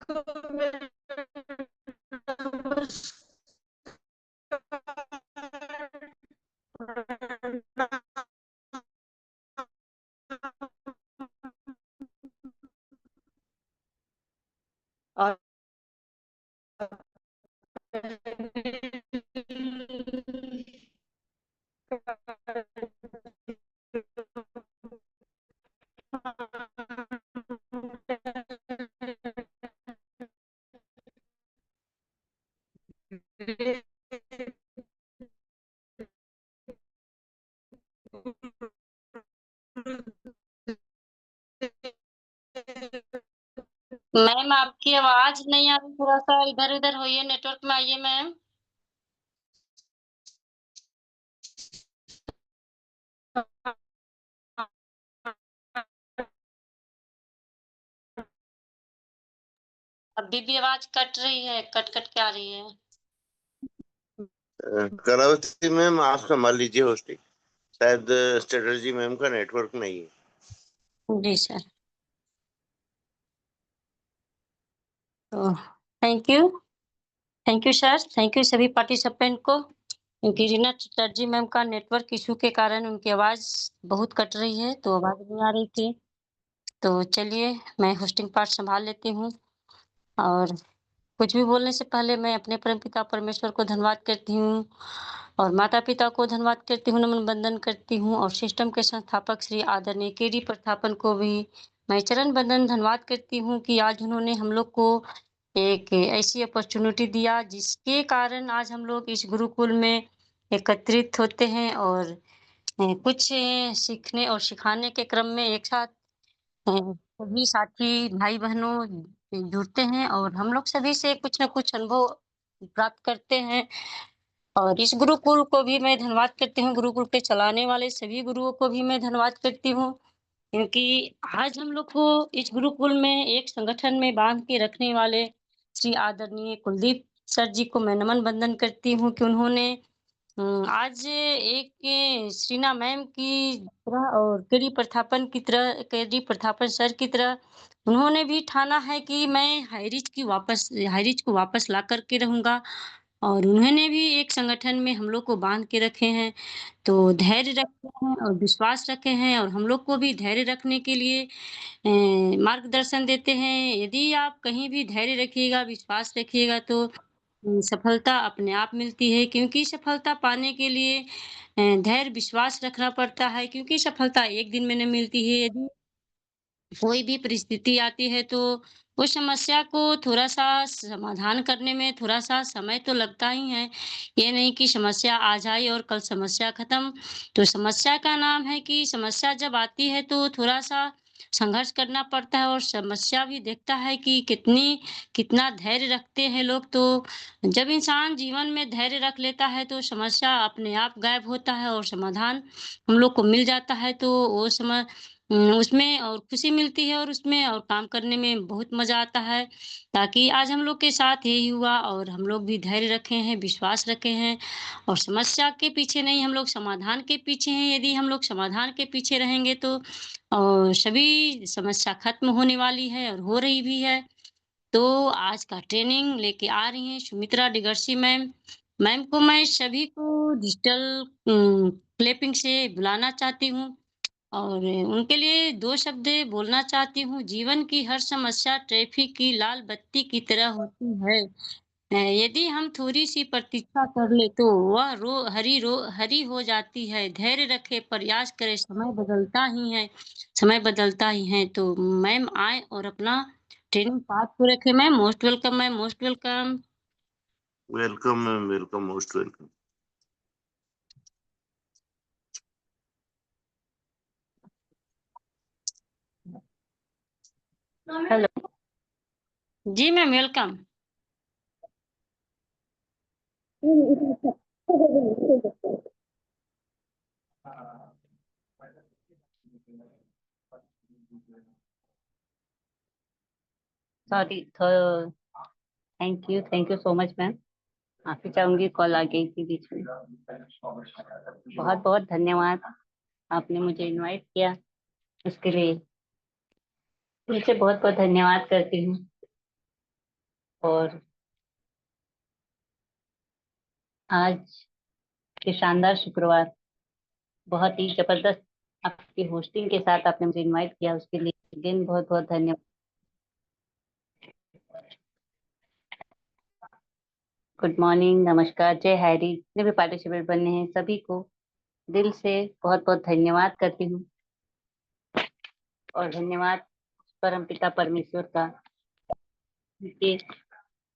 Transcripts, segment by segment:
और मैम आपकी आवाज नहीं आ रही, थोड़ा सा इधर उधर होइए, नेटवर्क में आइए मैम। अभी भी आवाज कट रही है, कट कट के आ रही है। कलावती मैम आप संभाल लीजिए होस्टिंग, शायद स्ट्रेटजी मैम का नेटवर्क नहीं है। जी सर। तो thank you sir, thank you सभी पार्टिसिपेंट को। क्योंकि रीना चटर्जी मैम का नेटवर्क इशू के कारण उनकी आवाज बहुत कट रही है, तो आवाज नहीं आ रही थी। तो चलिए मैं होस्टिंग पार्ट संभाल लेती हूँ। और कुछ भी बोलने से पहले मैं अपने परमपिता परमेश्वर को धन्यवाद करती हूँ और माता पिता को धन्यवाद करती हूँ, नमन वंदन करती हूँ। और सिस्टम के संस्थापक श्री आदरणीय केडी प्रतापन को भी मैं चरण वंदन धन्यवाद करती हूँ कि आज उन्होंने हम लोग को एक ऐसी अपॉर्चुनिटी दिया जिसके कारण आज हम लोग इस गुरुकुल में एकत्रित होते हैं और कुछ सीखने और सिखाने के क्रम में एक साथ सभी साथी भाई बहनों जुड़ते हैं और हम लोग सभी से कुछ न कुछ अनुभव प्राप्त करते हैं। और इस गुरुकुल को भी मैं धन्यवाद करती हूँ, गुरुकुल के चलाने वाले सभी गुरुओं को भी मैं धन्यवाद करती हूँ, क्योंकि आज हम लोग को इस गुरुकुल में एक संगठन में बांध के रखने वाले श्री आदरणीय कुलदीप सर जी को मैं नमन वंदन करती हूँ कि उन्होंने आज एक श्रीना मैम की तरह और केडी प्रतापन सर की तरह उन्होंने भी ठाना है कि मैं हाईरिच को वापस ला करके रहूंगा। और उन्होंने भी एक संगठन में हम लोग को बांध के रखे हैं, तो धैर्य रखे हैं और विश्वास रखे हैं और हम लोग को भी धैर्य रखने के लिए मार्गदर्शन देते हैं। यदि आप कहीं भी धैर्य रखिएगा, विश्वास रखिएगा तो सफलता अपने आप मिलती है, क्योंकि सफलता पाने के लिए धैर्य विश्वास रखना पड़ता है, क्योंकि सफलता एक दिन में नहीं मिलती है। यदि कोई भी परिस्थिति आती है तो उस समस्या को थोड़ा-सा समाधान करने में थोड़ा-सा समय तो लगता ही है। ये नहीं कि समस्या आ जाए और कल समस्या खत्म। तो समस्या का नाम है कि समस्या जब आती है तो थोड़ा-सा संघर्ष करना पड़ता है और समस्या भी देखता है कि कितना धैर्य रखते हैं लोग। तो जब इंसान जीवन में धैर्य रख लेता है तो समस्या अपने आप गायब होता है और समाधान हम लोग को मिल जाता है। तो वो उसमें और खुशी मिलती है और उसमें और काम करने में बहुत मज़ा आता है। ताकि आज हम लोग के साथ यही हुआ और हम लोग भी धैर्य रखे हैं, विश्वास रखे हैं और समस्या के पीछे नहीं, हम लोग समाधान के पीछे हैं। यदि हम लोग समाधान के पीछे रहेंगे तो सभी समस्या खत्म होने वाली है और हो रही भी है। तो आज का ट्रेनिंग लेके आ रही हैं सुमित्रा डिगर्सी मैम। मैम को मैं सभी को डिजिटल क्लिपिंग से बुलाना चाहती हूँ और उनके लिए 2 शब्द बोलना चाहती हूँ। जीवन की हर समस्या ट्रैफिक की लाल बत्ती की तरह होती है। यदि हम थोड़ी-सी प्रतीक्षा कर ले तो वह हरी हो जाती है। धैर्य रखें, प्रयास करें, समय बदलता ही है। तो मैम आएँ और अपना ट्रेनिंग पार्ट को रखें ma'am. Most welcome ma'am, most welcome. Welcome ma'am, welcome, most welcome. Hello. जी मैम, वेलकम। सॉरी थ thank you so much ma'am. माफ़ी चाहूँगी, कॉल आ गई थी बीच में। बहुत-बहुत धन्यवाद, आपने मुझे इनवाइट किया, इसके लिए तुमसे बहुत-बहुत धन्यवाद करती हूँ। और आज के शानदार शुक्रवार बहुत ही जबरदस्त आपकी होस्टिंग के साथ आपने मुझे इनवाइट किया, उसके लिए अगेन बहुत बहुत धन्यवाद। गुड मॉर्निंग, नमस्कार, जय हैरी। जितने भी पार्टिसिपेट बने हैं सभी को दिल से बहुत बहुत धन्यवाद करती हूँ। और धन्यवाद परमपिता परमेश्वर का, उनके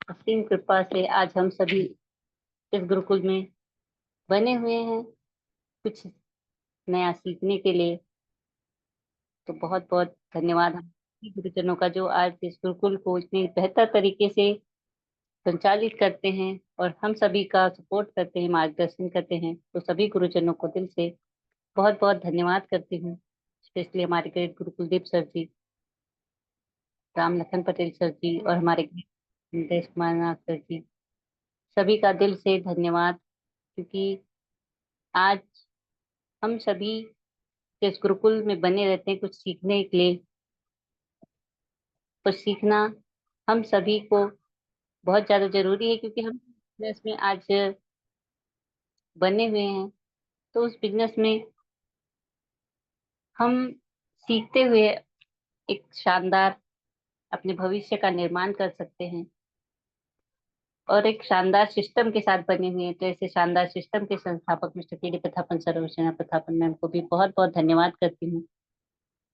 असीम कृपा से आज हम सभी इस गुरुकुल में बने हुए हैं कुछ नया सीखने के लिए। तो बहुत बहुत धन्यवाद हम सभी गुरुजनों का जो आज इस गुरुकुल को इतनी बेहतर तरीके से संचालित करते हैं और हम सभी का सपोर्ट करते हैं, मार्गदर्शन करते हैं। तो सभी गुरुजनों को दिल से बहुत बहुत धन्यवाद करती हूँ। स्पेशली हमारे ग्रेट गुरु कुलदीप सर जी, राम लखन पटेल सर जी और हमारे नितेश कुमार नाथ सर जी, सभी का दिल से धन्यवाद। क्योंकि आज हम सभी इस गुरुकुल में बने रहते हैं कुछ सीखने के लिए। कुछ सीखना हम सभी को बहुत ज्यादा जरूरी है, क्योंकि हम बिजनेस में आज बने हुए हैं। तो उस बिजनेस में हम सीखते हुए एक शानदार अपने भविष्य का निर्माण कर सकते हैं और एक शानदार सिस्टम के साथ बने हुए हैं। तो ऐसे शानदार सिस्टम के संस्थापक मिस्टर के डी प्रथापन सर और सेना प्रथापन मैम को भी बहुत बहुत धन्यवाद करती हूँ।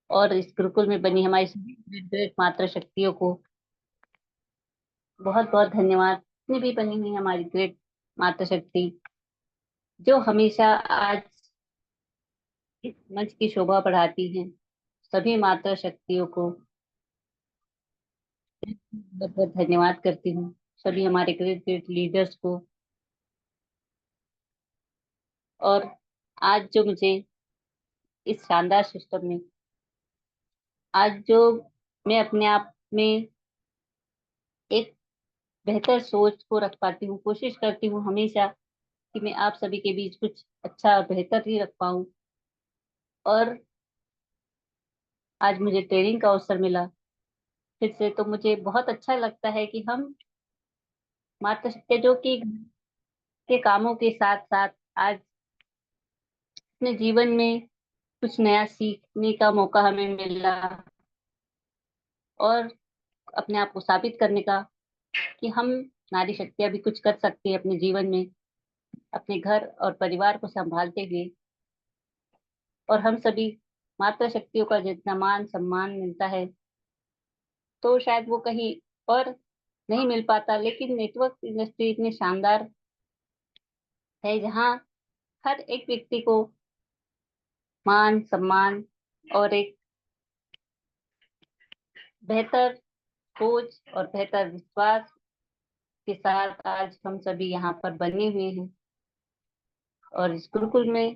और इस गुरुकुल में बनी हमारी सभी ग्रेट ग्रेट मातृ शक्तियों को बहुत बहुत धन्यवाद। जितनी भी बनी हुई हमारी ग्रेट मातृ शक्ति जो हमेशा आज इस मंच की शोभा बढ़ाती हैं, सभी मातृ शक्तियों को बहुत बहुत धन्यवाद करती हूँ। सभी हमारे ग्रेट ग्रेट लीडर्स को। और आज जो मुझे इस शानदार सिस्टम में आज जो मैं अपने आप में एक बेहतर सोच को रख पाती हूँ, कोशिश करती हूँ हमेशा कि मैं आप सभी के बीच कुछ अच्छा और बेहतर ही रख पाऊँ। और आज मुझे ट्रेनिंग का अवसर मिला फिर से, तो मुझे बहुत अच्छा लगता है कि हम मातृ शक्ति जो कि के कामों के साथ साथ आज अपने जीवन में कुछ नया सीखने का मौका हमें मिला और अपने आप को साबित करने का कि हम नारी शक्तियां भी कुछ कर सकती है अपने जीवन में, अपने घर और परिवार को संभालते हुए। और हम सभी मातृ शक्तियों का जितना मान सम्मान मिलता है तो शायद वो कहीं और नहीं मिल पाता। लेकिन नेटवर्क इंडस्ट्री इतनी शानदार है जहाँ हर एक व्यक्ति को मान सम्मान और एक बेहतर सोच और बेहतर विश्वास के साथ आज हम सभी यहाँ पर बने हुए हैं और इस गुरुकुल में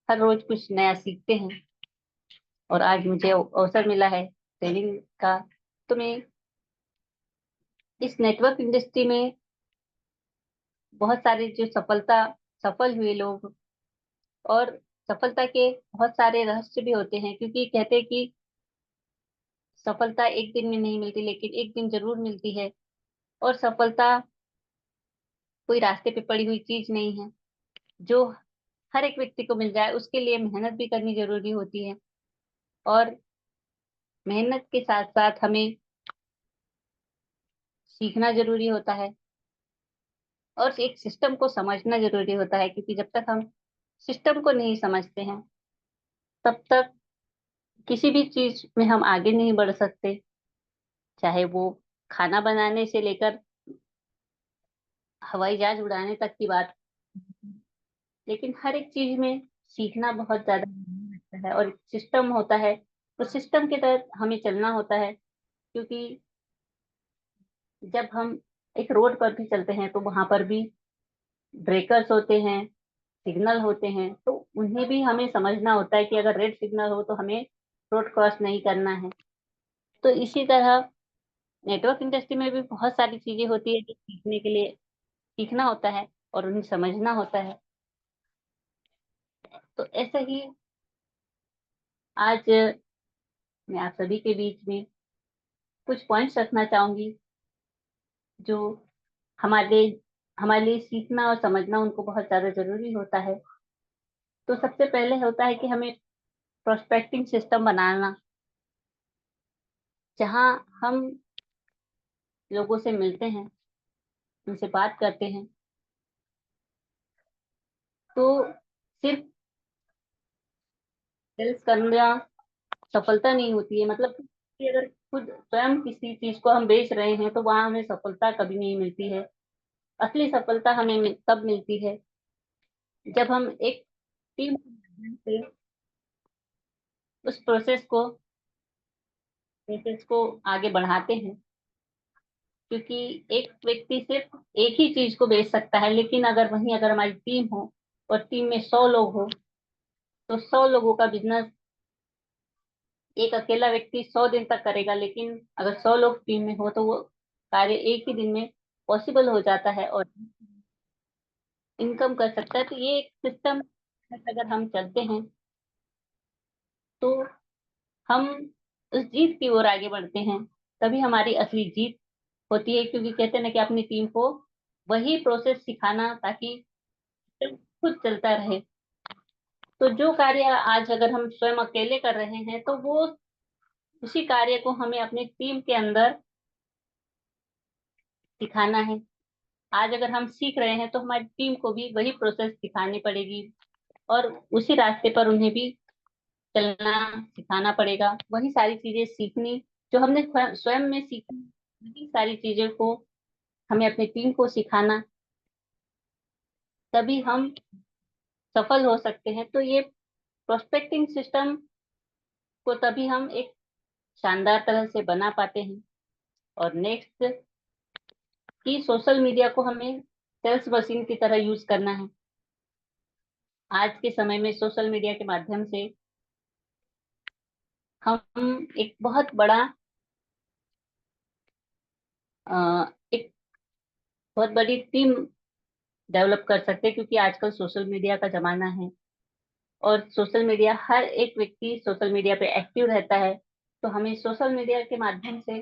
हर रोज कुछ नया सीखते हैं। और आज मुझे अवसर मिला है ट्रेनिंग का। तो मैं इस नेटवर्क इंडस्ट्री में बहुत सारे जो सफल हुए लोग और सफलता के बहुत सारे रहस्य भी होते हैं, क्योंकि कहते हैं कि सफलता एक दिन में नहीं मिलती लेकिन एक दिन जरूर मिलती है। और सफलता कोई रास्ते पे पड़ी हुई चीज नहीं है जो हर एक व्यक्ति को मिल जाए। उसके लिए मेहनत भी करनी जरूरी होती है और मेहनत के साथ साथ हमें सीखना जरूरी होता है और एक सिस्टम को समझना जरूरी होता है। क्योंकि जब तक हम सिस्टम को नहीं समझते हैं तब तक किसी भी चीज में हम आगे नहीं बढ़ सकते, चाहे वो खाना बनाने से लेकर हवाई जहाज उड़ाने तक की बात। लेकिन हर एक चीज में सीखना बहुत ज्यादा जरूरी लगता है और एक सिस्टम होता है, तो सिस्टम के तहत हमें चलना होता है। क्योंकि जब हम एक रोड पर भी चलते हैं तो वहां पर भी ब्रेकर्स होते हैं, सिग्नल होते हैं, तो उन्हें भी हमें समझना होता है कि अगर रेड सिग्नल हो तो हमें रोड क्रॉस नहीं करना है। तो इसी तरह नेटवर्क इंडस्ट्री में भी बहुत सारी चीजें होती है जो सीखने के लिए सीखना होता है और उन्हें समझना होता है। तो ऐसे ही आज मैं आप सभी के बीच में कुछ पॉइंट्स रखना चाहूंगी जो हमारे हमारे लिए सीखना और समझना उनको बहुत ज्यादा जरूरी होता है। तो सबसे पहले होता है कि हमें प्रोस्पेक्टिंग सिस्टम बनाना, जहां हम लोगों से मिलते हैं, उनसे बात करते हैं, तो सिर्फ सेल्स करना सफलता नहीं होती है। मतलब कि अगर खुद स्वयं किसी चीज को हम बेच रहे हैं तो वहां हमें सफलता कभी नहीं मिलती है। असली सफलता हमें तब मिलती है जब हम एक टीम के माध्यम से उस प्रोसेस को आगे बढ़ाते हैं। क्योंकि एक व्यक्ति सिर्फ एक ही चीज को बेच सकता है, लेकिन अगर हमारी टीम हो और टीम में 100 लोग हो, तो 100 लोगों का बिजनेस एक अकेला व्यक्ति 100 दिन तक करेगा, लेकिन अगर 100 लोग टीम में हो तो वो कार्य एक ही दिन में पॉसिबल हो जाता है और इनकम कर सकता है। तो ये एक सिस्टम अगर हम चलते हैं तो हम उस जीत की ओर आगे बढ़ते हैं। तभी हमारी असली जीत होती है, क्योंकि कहते हैं ना कि अपनी टीम को वही प्रोसेस सिखाना ताकि खुद चलता रहे। तो जो कार्य आज अगर हम स्वयं अकेले कर रहे हैं तो वो उसी कार्य को हमें अपनी टीम के अंदर सिखाना है। आज अगर हम सीख रहे हैं तो हमारी टीम को भी वही प्रोसेस सिखानी पड़ेगी और उसी रास्ते पर उन्हें भी चलना सिखाना पड़ेगा। वही सारी चीजें सीखनी जो हमने स्वयं में सीखी, वही सारी चीजों को हमें अपनी टीम को सिखाना, तभी हम सफल हो सकते हैं। तो ये प्रोस्पेक्टिंग सिस्टम को तभी हम एक शानदार तरह से बना पाते हैं। और नेक्स्ट कि सोशल मीडिया को हमें सेल्स मशीन की तरह यूज करना है। आज के समय में सोशल मीडिया के माध्यम से हम एक बहुत बड़ा एक बहुत बड़ी टीम डेवलप कर सकते हैं, क्योंकि आजकल सोशल मीडिया का जमाना है और सोशल मीडिया हर एक व्यक्ति सोशल मीडिया पे एक्टिव रहता है। तो हमें सोशल मीडिया के माध्यम से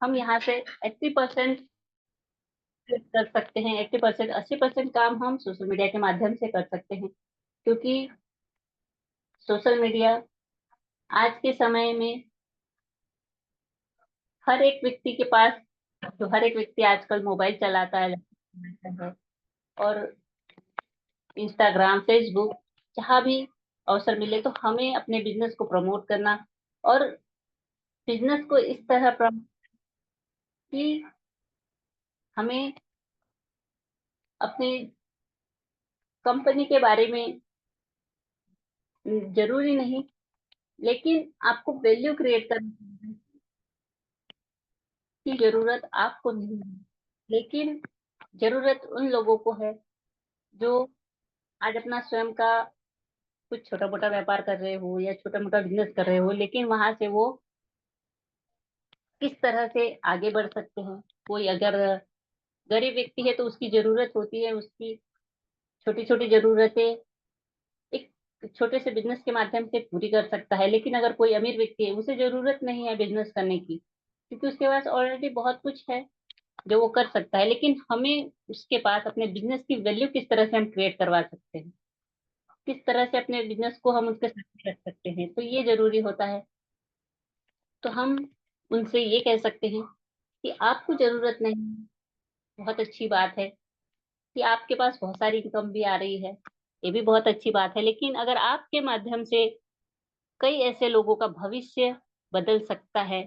हम यहाँ से 80% कर सकते हैं। 80%, 80% काम हम सोशल मीडिया के माध्यम से कर सकते हैं, क्योंकि सोशल मीडिया आज के समय में हर एक व्यक्ति के पास, जो हर एक व्यक्ति आजकल मोबाइल चलाता है, लैपटॉप चलाता है, और इंस्टाग्राम, फेसबुक, जहाँ भी अवसर मिले तो हमें अपने बिजनेस को प्रमोट करना और बिजनेस को इस तरह प्रमोट कि हमें अपने कंपनी के बारे में जरूरी नहीं, लेकिन आपको वैल्यू क्रिएट करने की जरूरत आपको नहीं है, लेकिन जरूरत उन लोगों को है जो आज अपना स्वयं का कुछ छोटा मोटा व्यापार कर रहे हो या छोटा मोटा बिजनेस कर रहे हो, लेकिन वहां से वो किस तरह से आगे बढ़ सकते हैं। कोई अगर गरीब व्यक्ति है तो उसकी जरूरत होती है, उसकी छोटी छोटी जरूरतें एक छोटे से बिजनेस के माध्यम से पूरी कर सकता है। लेकिन अगर कोई अमीर व्यक्ति है, उसे जरूरत नहीं है बिजनेस करने की, क्योंकि उसके पास ऑलरेडी बहुत कुछ है जो वो कर सकता है। लेकिन हमें उसके पास अपने बिजनेस की वैल्यू किस तरह से हम क्रिएट करवा सकते हैं, किस तरह से अपने बिजनेस को हम उसके साथ रख सकते हैं, तो ये जरूरी होता है। तो हम उनसे ये कह सकते हैं कि आपको जरूरत नहीं है, बहुत अच्छी बात है कि आपके पास बहुत सारी इनकम भी आ रही है, ये भी बहुत अच्छी बात है। लेकिन अगर आपके माध्यम से कई ऐसे लोगों का भविष्य बदल सकता है,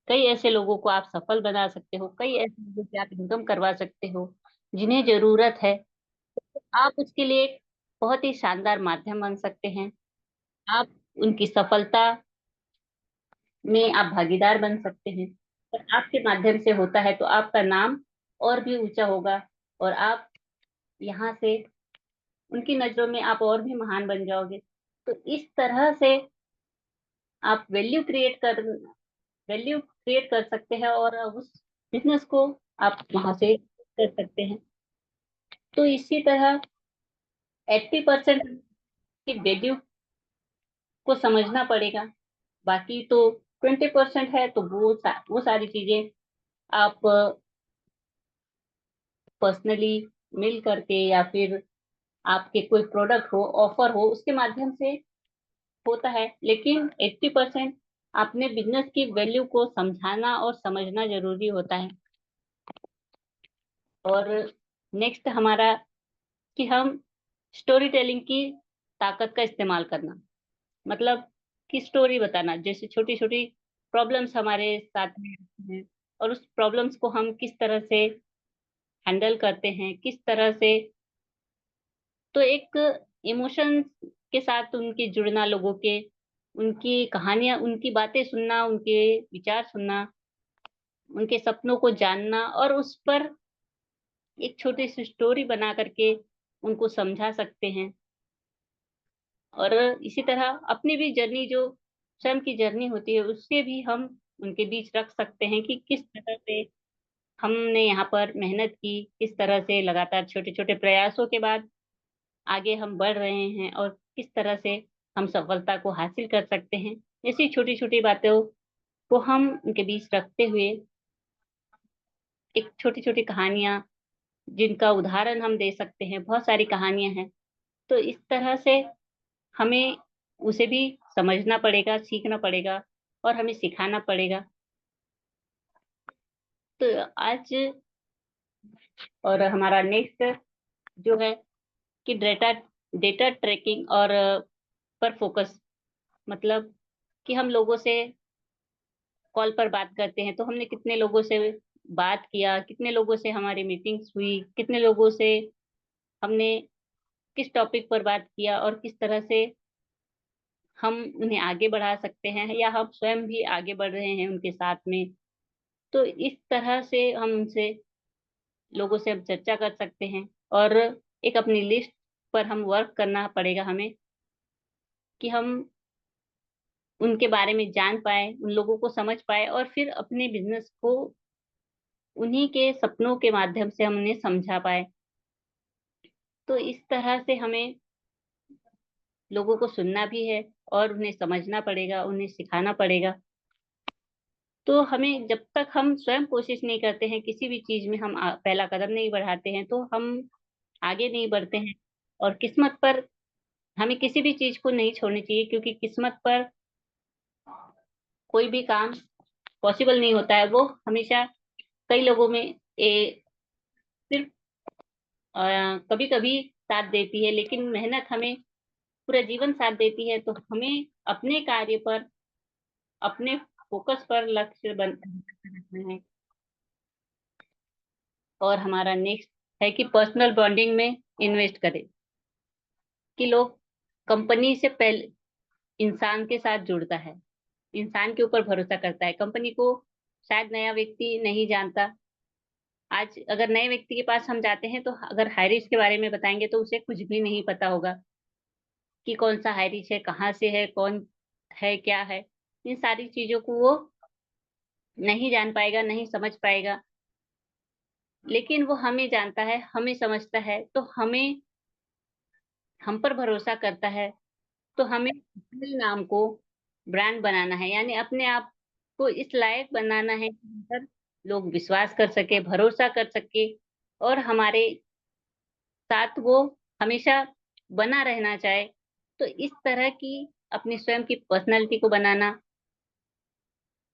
कई ऐसे लोगों को आप सफल बना सकते हो, कई ऐसे लोगों से आप इनकम करवा सकते हो जिन्हें जरूरत है, आप उसके लिए एक बहुत ही शानदार माध्यम बन सकते हैं। आप उनकी सफलता में आप भागीदार बन सकते हैं। और आपके माध्यम से होता है तो आपका नाम और भी ऊंचा होगा और आप यहाँ से उनकी नजरों में आप और भी महान बन जाओगे। तो इस तरह से आप वैल्यू क्रिएट कर सकते हैं और उस बिजनेस को आप वहां से कर सकते हैं। तो इसी तरह 80% की वैल्यू को समझना पड़ेगा, बाकी तो 20% है, तो वो सारी चीजें आप पर्सनली मिल करके या फिर आपके कोई प्रोडक्ट हो, ऑफर हो, उसके माध्यम से होता है, लेकिन 80% अपने बिजनेस की वैल्यू को समझाना और समझना जरूरी होता है। और नेक्स्ट हमारा कि हम स्टोरी टेलिंग की ताकत का इस्तेमाल करना, मतलब कि स्टोरी बताना, जैसे छोटी छोटी प्रॉब्लम्स हमारे साथ में हैं और उस प्रॉब्लम्स को हम किस तरह से हैंडल करते हैं, किस तरह से, तो एक इमोशंस के साथ उनके जुड़ना, लोगों के, उनकी कहानियां, उनकी बातें सुनना, उनके विचार सुनना, उनके सपनों को जानना और उस पर एक छोटी सी स्टोरी बना करके उनको समझा सकते हैं। और इसी तरह अपनी भी जर्नी, जो स्वयं की जर्नी होती है, उससे भी हम उनके बीच रख सकते हैं कि किस तरह से हमने यहाँ पर मेहनत की, किस तरह से लगातार छोटे छोटे प्रयासों के बाद आगे हम बढ़ रहे हैं और किस तरह से हम सफलता को हासिल कर सकते हैं। ऐसी छोटी छोटी बातों को हम उनके बीच रखते हुए एक छोटी छोटी कहानियां, जिनका उदाहरण हम दे सकते हैं, बहुत सारी कहानियां हैं, तो इस तरह से हमें उसे भी समझना पड़ेगा, सीखना पड़ेगा और हमें सिखाना पड़ेगा। तो आज और हमारा नेक्स्ट जो है कि डेटा डेटा ट्रैकिंग और पर फोकस, मतलब कि हम लोगों से कॉल पर बात करते हैं तो हमने कितने लोगों से बात किया, कितने लोगों से हमारी मीटिंग्स हुई, कितने लोगों से हमने किस टॉपिक पर बात किया और किस तरह से हम उन्हें आगे बढ़ा सकते हैं या हम स्वयं भी आगे बढ़ रहे हैं उनके साथ में। तो इस तरह से हम उनसे, लोगों से हम चर्चा कर सकते हैं और एक अपनी लिस्ट पर हम वर्क करना पड़ेगा हमें कि हम उनके बारे में जान पाए, उन लोगों को समझ पाए और फिर अपने बिजनेस को उन्हीं के सपनों के माध्यम से हम उन्हें समझा पाए। तो इस तरह से हमें लोगों को सुनना भी है और उन्हें समझना पड़ेगा, उन्हें सिखाना पड़ेगा। तो हमें, जब तक हम स्वयं कोशिश नहीं करते हैं किसी भी चीज में, हम पहला कदम नहीं बढ़ाते हैं तो हम आगे नहीं बढ़ते हैं। और किस्मत पर, हमें किसी भी चीज को नहीं छोड़नी चाहिए, क्योंकि किस्मत पर कोई भी काम पॉसिबल नहीं होता है। वो हमेशा कई लोगों में सिर्फ कभी कभी साथ देती है, लेकिन मेहनत हमें पूरा जीवन साथ देती है। तो हमें अपने कार्य पर, अपने फोकस पर लक्ष्य बन रखना है। और हमारा नेक्स्ट है कि पर्सनल बॉन्डिंग में इन्वेस्ट करें, कि लोग कंपनी से पहले इंसान के साथ जुड़ता है, इंसान के ऊपर भरोसा करता है। कंपनी को शायद नया व्यक्ति नहीं जानता। आज अगर नए व्यक्ति के पास हम जाते हैं तो अगर हाईरिच के बारे में बताएंगे तो उसे कुछ भी नहीं पता होगा कि कौन सा हाईरिच है, कहाँ से है, कौन है, क्या है। इन सारी चीजों को वो नहीं जान पाएगा, नहीं समझ पाएगा। लेकिन वो हमें जानता है, हमें समझता है, तो हमें, हम पर भरोसा करता है। तो हमें अपने नाम को ब्रांड बनाना है, यानी अपने आप को इस लायक बनाना है कि हम पर लोग विश्वास कर सके, भरोसा कर सके और हमारे साथ वो हमेशा बना रहना चाहे। तो इस तरह की अपनी स्वयं की पर्सनैलिटी को बनाना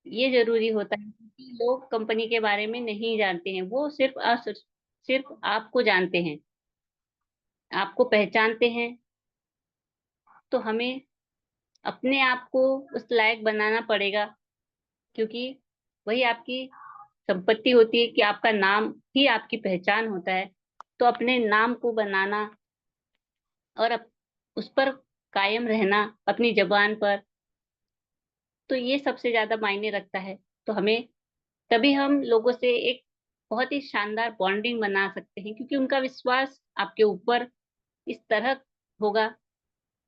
ये जरूरी होता है, क्योंकि लोग कंपनी के बारे में नहीं जानते हैं। वो सिर्फ आपको जानते हैं, आपको पहचानते हैं। तो हमें अपने आप को उस लायक बनाना पड़ेगा, क्योंकि वही आपकी संपत्ति होती है कि आपका नाम ही आपकी पहचान होता है। तो अपने नाम को बनाना और उस पर कायम रहना अपनी जबान पर, तो ये सबसे ज्यादा मायने रखता है। तो हमें, तभी हम लोगों से एक बहुत ही शानदार बॉन्डिंग बना सकते हैं, क्योंकि उनका विश्वास आपके ऊपर इस तरह होगा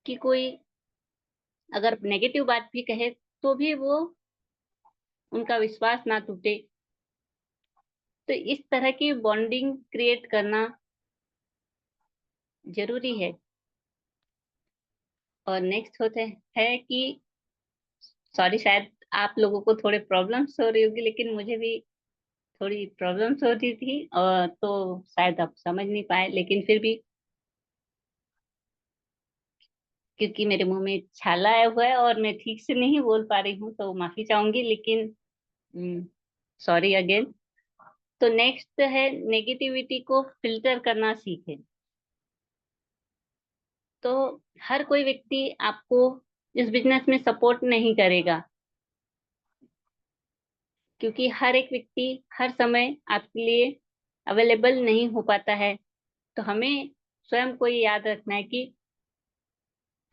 कि कोई अगर नेगेटिव बात भी कहे तो भी वो, उनका विश्वास ना टूटे। तो इस तरह की बॉन्डिंग क्रिएट करना जरूरी है। और नेक्स्ट होते है कि, सॉरी, शायद आप लोगों को थोड़े प्रॉब्लम्स हो रही होगी, लेकिन मुझे भी थोड़ी प्रॉब्लम्स होती थी और तो शायद आप समझ नहीं पाए, लेकिन फिर भी क्योंकि मेरे मुंह में छाला आया हुआ है और मैं ठीक से नहीं बोल पा रही हूँ तो माफी चाहूंगी, लेकिन सॉरी अगेन। तो नेक्स्ट है नेगेटिविटी को फिल्टर करना सीखें। तो हर कोई व्यक्ति आपको इस बिजनेस में सपोर्ट नहीं करेगा, क्योंकि हर एक व्यक्ति हर समय आपके लिए अवेलेबल नहीं हो पाता है। तो हमें स्वयं को ये याद रखना है कि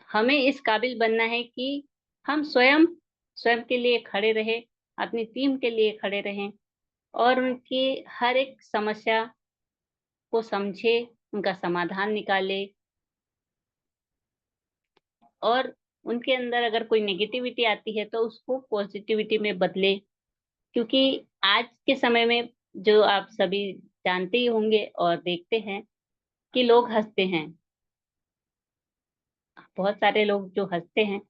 हमें इस काबिल बनना है कि हम स्वयं स्वयं के लिए खड़े रहे, अपनी टीम के लिए खड़े रहें और उनकी हर एक समस्या को समझे, उनका समाधान निकाले और उनके अंदर अगर कोई नेगेटिविटी आती है तो उसको पॉजिटिविटी में बदले। क्योंकि आज के समय में जो आप सभी जानते ही होंगे और देखते हैं कि लोग हंसते हैं, बहुत सारे लोग जो हंसते हैं,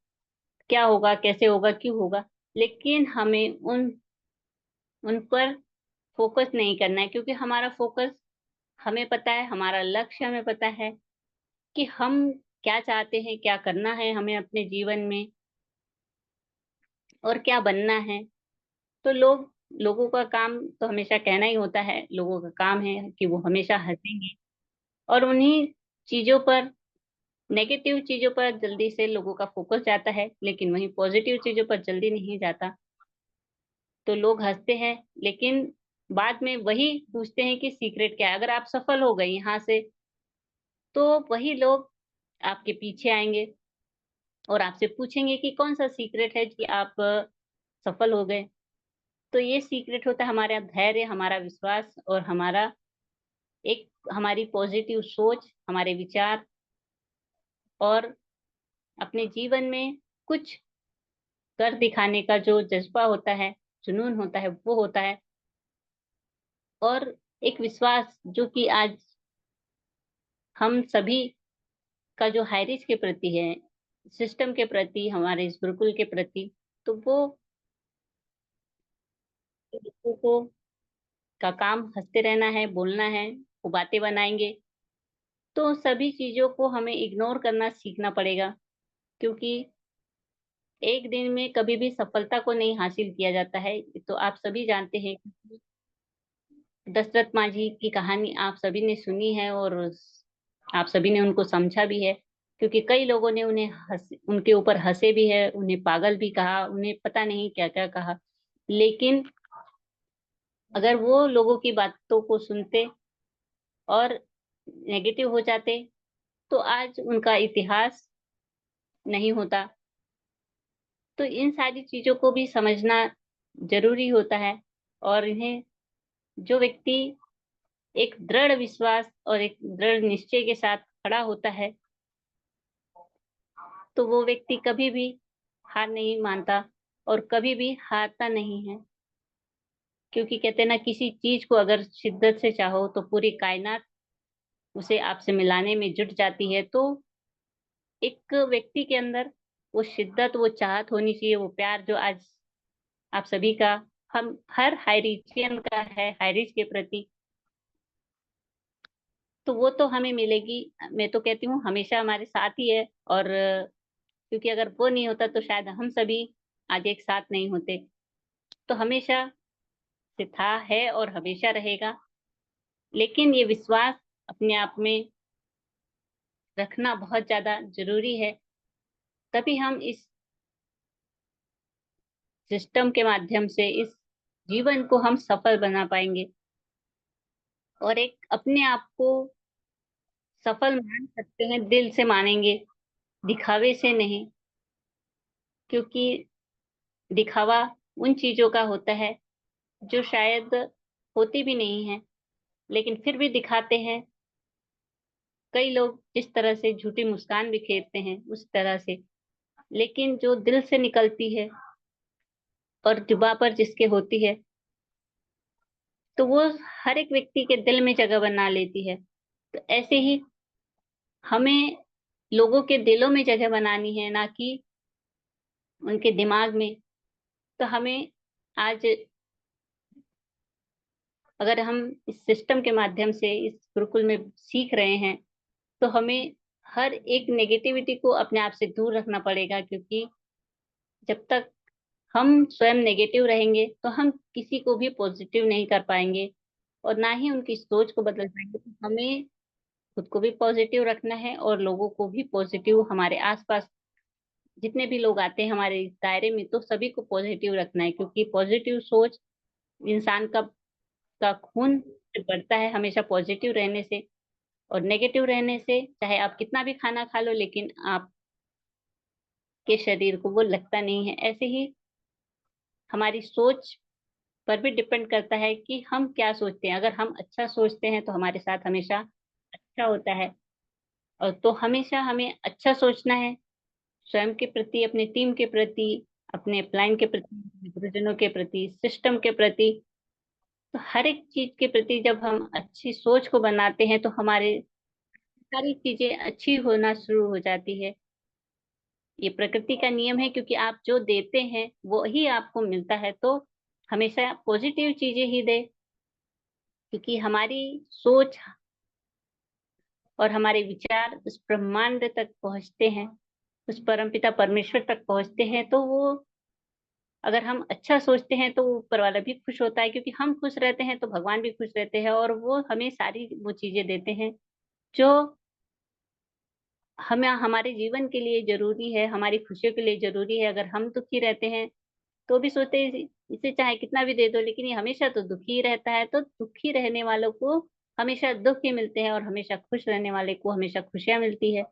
क्या होगा, कैसे होगा, क्यों होगा, लेकिन हमें उन पर फोकस नहीं करना है। क्योंकि हमारा फोकस, हमें पता है, हमारा लक्ष्य हमें पता है कि हम क्या चाहते हैं, क्या करना है हमें अपने जीवन में और क्या बनना है। तो लोगों का काम तो हमेशा कहना ही होता है, लोगों का काम है कि वो हमेशा हंसेंगे और उन्हीं चीजों पर, नेगेटिव चीजों पर जल्दी से लोगों का फोकस जाता है, लेकिन वहीं पॉजिटिव चीजों पर जल्दी नहीं जाता। तो लोग हंसते हैं, लेकिन बाद में वही पूछते हैं कि सीक्रेट क्या है। अगर आप सफल हो गए यहाँ से तो वही लोग आपके पीछे आएंगे और आपसे पूछेंगे कि कौन सा सीक्रेट है कि आप सफल हो गए। तो ये सीक्रेट होता है हमारा धैर्य, हमारा विश्वास और हमारी पॉजिटिव सोच, हमारे विचार और अपने जीवन में कुछ कर दिखाने का जो जज्बा होता है, जुनून होता है, वो होता है। और एक विश्वास जो कि आज हम सभी का जो हाईरिच के प्रति है, सिस्टम के प्रति, हमारे इस गुरुकुल के प्रति, तो वो लोगों को का काम हंसते रहना है, बोलना है, वो बातें बनाएंगे। तो सभी चीजों को हमें इग्नोर करना सीखना पड़ेगा, क्योंकि एक दिन में कभी भी सफलता को नहीं हासिल किया जाता है। तो आप सभी जानते हैं कि दशरथ माझी की कहानी आप सभी ने सुनी है और आप सभी ने उनको समझा भी है। क्योंकि कई लोगों ने उनके ऊपर हंसे भी है, उन्हें पागल भी कहा, उन्हें पता नहीं क्या क्या कहा। लेकिन अगर वो लोगों की बातों को सुनते और नेगेटिव हो जाते तो आज उनका इतिहास नहीं होता। तो इन सारी चीजों को भी समझना जरूरी होता है। और इन्हें, जो व्यक्ति एक दृढ़ विश्वास और एक दृढ़ निश्चय के साथ खड़ा होता है, तो वो व्यक्ति कभी भी हार नहीं मानता और कभी भी हारता नहीं है। क्योंकि कहते हैं ना, किसी चीज को अगर शिद्दत से चाहो तो पूरी कायनात उसे आपसे मिलाने में जुट जाती है। तो एक व्यक्ति के अंदर वो शिद्दत, वो चाहत होनी चाहिए, वो प्यार जो आज आप सभी का, हम हर हाईरिचियन का है हाईरिच के प्रति, तो वो तो हमें मिलेगी। मैं तो कहती हूँ हमेशा हमारे साथ ही है। और क्योंकि अगर वो नहीं होता तो शायद हम सभी आज एक साथ नहीं होते। तो हमेशा से था, है और हमेशा रहेगा। लेकिन ये विश्वास अपने आप में रखना बहुत ज्यादा जरूरी है, तभी हम इस सिस्टम के माध्यम से इस जीवन को हम सफल बना पाएंगे और एक अपने आप को सफल मान सकते हैं, दिल से मानेंगे, दिखावे से नहीं। क्योंकि दिखावा उन चीजों का होता है जो शायद होती भी नहीं है, लेकिन फिर भी दिखाते हैं। कई लोग जिस तरह से झूठी मुस्कान बिखेरते हैं उस तरह से, लेकिन जो दिल से निकलती है और जुबा पर जिसके होती है, तो वो हर एक व्यक्ति के दिल में जगह बना लेती है। तो ऐसे ही हमें लोगों के दिलों में जगह बनानी है, ना कि उनके दिमाग में। तो हमें आज अगर हम इस सिस्टम के माध्यम से इस गुरुकुल में सीख रहे हैं, तो हमें हर एक नेगेटिविटी को अपने आप से दूर रखना पड़ेगा, क्योंकि जब तक हम स्वयं नेगेटिव रहेंगे तो हम किसी को भी पॉजिटिव नहीं कर पाएंगे और ना ही उनकी सोच को बदल पाएंगे। तो हमें खुद को भी पॉजिटिव रखना है और लोगों को भी पॉजिटिव, हमारे आसपास जितने भी लोग आते हैं हमारे इस दायरे में, तो सभी को पॉजिटिव रखना है, क्योंकि पॉजिटिव सोच इंसान का खून बढ़ता है हमेशा पॉजिटिव रहने से। और नेगेटिव रहने से चाहे आप कितना भी खाना खा लो, लेकिन आपके शरीर को वो लगता नहीं है। ऐसे ही हमारी सोच पर भी डिपेंड करता है कि हम क्या सोचते हैं। अगर हम अच्छा सोचते हैं तो हमारे साथ हमेशा अच्छा होता है। और तो हमेशा हमें अच्छा सोचना है, स्वयं के प्रति, अपने टीम के प्रति, अपने अपलाइन के प्रति, अपने गुरुजनों के प्रति, सिस्टम के प्रति। तो हर एक चीज के प्रति जब हम अच्छी सोच को बनाते हैं तो हमारे सारी चीजें अच्छी होना शुरू हो जाती है। ये प्रकृति का नियम है, क्योंकि आप जो देते हैं वो ही आपको मिलता है। तो हमेशा पॉजिटिव चीजें ही दे, क्योंकि हमारी सोच और हमारे विचार उस ब्रह्मांड तक पहुंचते हैं, उस परमपिता परमेश्वर तक पहुंचते हैं। तो वो, अगर हम अच्छा सोचते हैं तो ऊपर वाला भी खुश होता है, क्योंकि हम खुश रहते हैं तो भगवान भी खुश रहते हैं और वो हमें सारी वो चीजें देते हैं जो हमें हमारे जीवन के लिए जरूरी है, हमारी खुशियों के लिए जरूरी है। अगर हम दुखी रहते हैं तो भी सोचते हैं इसे चाहे कितना भी दे दो, लेकिन ये हमेशा तो दुखी ही रहता है। तो दुखी रहने वालों को हमेशा दुख ही मिलते हैं और हमेशा खुश रहने वाले को हमेशा खुशियां मिलती है।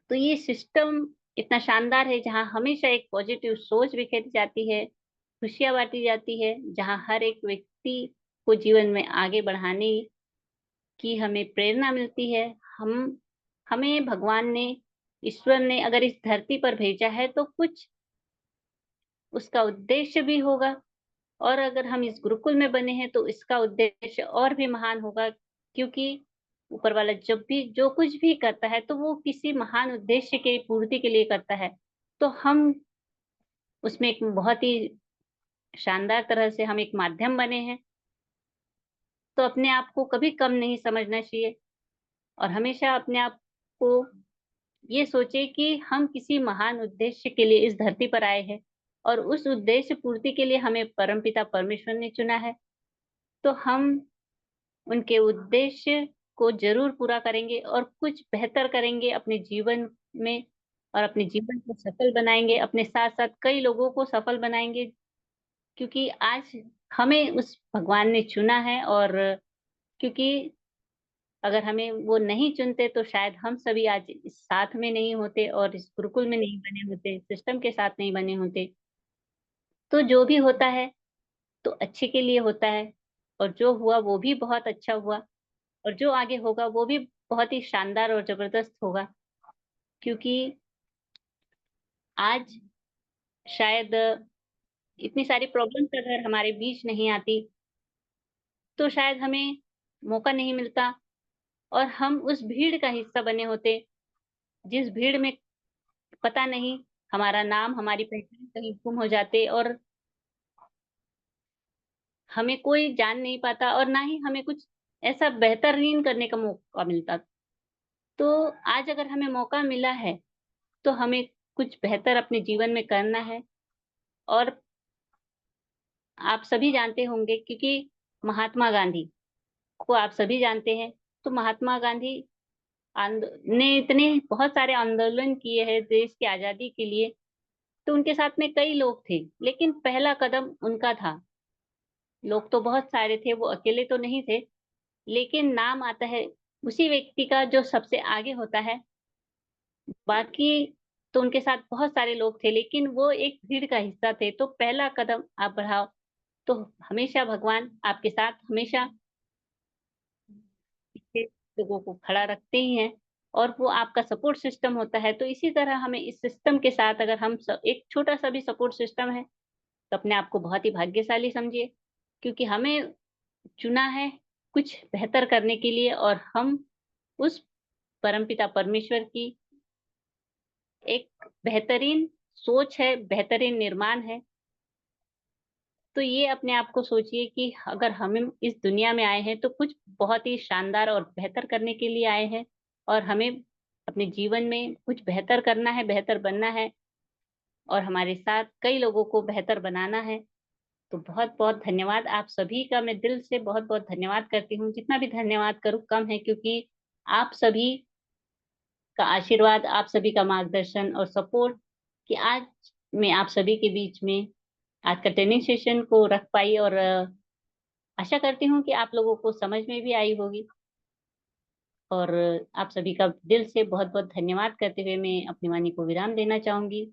तो ये सिस्टम इतना शानदार है, जहाँ हमेशा एक पॉजिटिव सोच बिखेरी जाती है, खुशियां बांटी जाती है, जहाँ हर एक व्यक्ति को जीवन में आगे बढ़ाने की हमें प्रेरणा मिलती है। हम हमें भगवान ने, ईश्वर ने अगर इस धरती पर भेजा है तो कुछ उसका उद्देश्य भी होगा। और अगर हम इस गुरुकुल में बने हैं तो इसका उद्देश्य और भी महान होगा, क्योंकि ऊपर वाला जब भी जो कुछ भी करता है तो वो किसी महान उद्देश्य के पूर्ति के लिए करता है। तो हम उसमें एक बहुत ही शानदार तरह से हम एक माध्यम बने हैं। तो अपने आप को कभी कम नहीं समझना चाहिए और हमेशा अपने आप को ये सोचे कि हम किसी महान उद्देश्य के लिए इस धरती पर आए हैं और उस उद्देश्य पूर्ति के लिए हमें परमपिता परमेश्वर ने चुना है। तो हम उनके उद्देश्य को जरूर पूरा करेंगे और कुछ बेहतर करेंगे अपने जीवन में, और अपने जीवन को सफल बनाएंगे, अपने साथ साथ कई लोगों को सफल बनाएंगे। क्योंकि आज हमें उस भगवान ने चुना है, और क्योंकि अगर हमें वो नहीं चुनते तो शायद हम सभी आज इस साथ में नहीं होते और इस गुरुकुल में नहीं बने होते, सिस्टम के साथ नहीं बने होते। तो जो भी होता है तो अच्छे के लिए होता है, और जो हुआ वो भी बहुत अच्छा हुआ, और जो आगे होगा वो भी बहुत ही शानदार और जबरदस्त होगा। क्योंकि आज शायद इतनी सारी प्रॉब्लम्स अगर हमारे बीच नहीं आती तो शायद हमें मौका नहीं मिलता और हम उस भीड़ का हिस्सा बने होते, जिस भीड़ में पता नहीं हमारा नाम, हमारी पहचान कहीं गुम हो जाते और हमें कोई जान नहीं पाता और ना ही हमें कुछ ऐसा बेहतरीन करने का मौका मिलता। तो आज अगर हमें मौका मिला है तो हमें कुछ बेहतर अपने जीवन में करना है। और आप सभी जानते होंगे, क्योंकि महात्मा गांधी को आप सभी जानते हैं। तो महात्मा गांधी ने इतने बहुत सारे आंदोलन किए हैं देश की आजादी के लिए। तो उनके साथ में कई लोग थे, लेकिन पहला कदम उनका था। लोग तो बहुत सारे थे, वो अकेले तो नहीं थे, लेकिन नाम आता है उसी व्यक्ति का जो सबसे आगे होता है। बाकी तो उनके साथ बहुत सारे लोग थे, लेकिन वो एक भीड़ का हिस्सा थे। तो पहला कदम आप बढ़ाओ तो हमेशा भगवान आपके साथ हमेशा पीछे लोगों को खड़ा रखते ही हैं, और वो आपका सपोर्ट सिस्टम होता है। तो इसी तरह हमें इस सिस्टम के साथ, अगर हम एक छोटा सा भी सपोर्ट सिस्टम है तो अपने आप को बहुत ही भाग्यशाली समझिए, क्योंकि हमें चुना है कुछ बेहतर करने के लिए, और हम उस परमपिता परमेश्वर की एक बेहतरीन सोच है, बेहतरीन निर्माण है। तो ये अपने आप को सोचिए कि अगर हम इस दुनिया में आए हैं तो कुछ बहुत ही शानदार और बेहतर करने के लिए आए हैं, और हमें अपने जीवन में कुछ बेहतर करना है, बेहतर बनना है, और हमारे साथ कई लोगों को बेहतर बनाना है। तो बहुत-बहुत धन्यवाद आप सभी का, मैं दिल से बहुत-बहुत धन्यवाद करती हूँ। जितना भी धन्यवाद करूँ कम है, क्योंकि आप सभी का आशीर्वाद, आप सभी का मार्गदर्शन और सपोर्ट, कि आज मैं आप सभी के बीच में आज का ट्रेनिंग सेशन को रख पाई, और आशा करती हूँ कि आप लोगों को समझ में भी आई होगी। और आप सभी का दिल से बहुत-बहुत धन्यवाद करते हुए मैं अपनी वाणी को विराम देना चाहूँगी,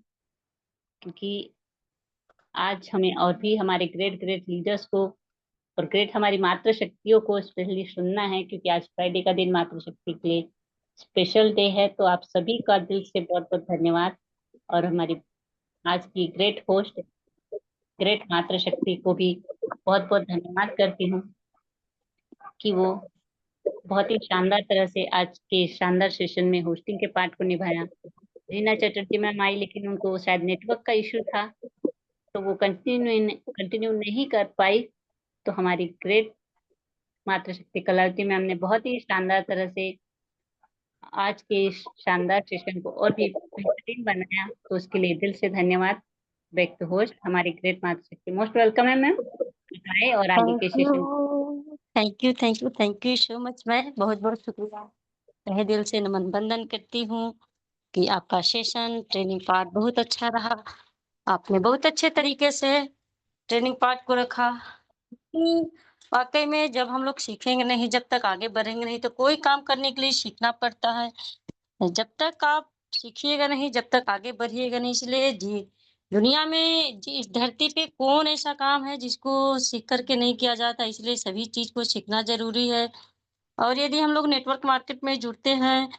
क्योंकि आज हमें और भी हमारे ग्रेट लीडर्स को और ग्रेट हमारी मातृशक्तियों को स्पेशली सुनना है, क्योंकि आज फ्राइडे का दिन मातृशक्ति के लिए स्पेशल डे है। तो आप सभी का दिल से बहुत-बहुत धन्यवाद, और हमारी आज की ग्रेट होस्ट, ग्रेट मातृशक्ति को भी बहुत-बहुत धन्यवाद करती हूँ कि वो बहुत ही शानदार तरह से आज के शानदार सेशन में होस्टिंग के पार्ट को निभाया। रीना चटर्जी मैम आई, लेकिन उनको शायद नेटवर्क का इश्यू था, तो वो कंटिन्यू नहीं कर पाई। तो हमारी ग्रेट मातृशक्ति कलावती मैम ने बहुत ही शानदार तरह से आज के इस शानदार सेशन को और भी बेहतरीन बनाया, तो उसके लिए दिल से धन्यवाद। बैक टू होस्ट हमारी ग्रेट मातृशक्ति। मोस्ट वेलकम है मैम, आए और आगे के session. Thank you so much. मैं बहुत-बहुत शुक्रिया तहे दिल से नमन बंदन करती हूँ कि आपका सेशन ट्रेनिंग पार्ट बहुत अच्छा रहा। आपने बहुत अच्छे तरीके से ट्रेनिंग पार्ट को रखा। वाक़ई में जब हम लोग सीखेंगे नहीं, जब तक आगे बढ़ेंगे नहीं, तो कोई काम करने के लिए सीखना पड़ता है। जब तक आप सीखिएगा नहीं, जब तक आगे बढ़िएगा नहीं, इसलिए दुनिया में इस धरती पे कौन ऐसा काम है जिसको सीख कर के नहीं किया जाता, इसलिए सभी चीज़ को सीखना ज़रूरी है। और यदि हम लोग नेटवर्क मार्केट में जुड़ते हैं,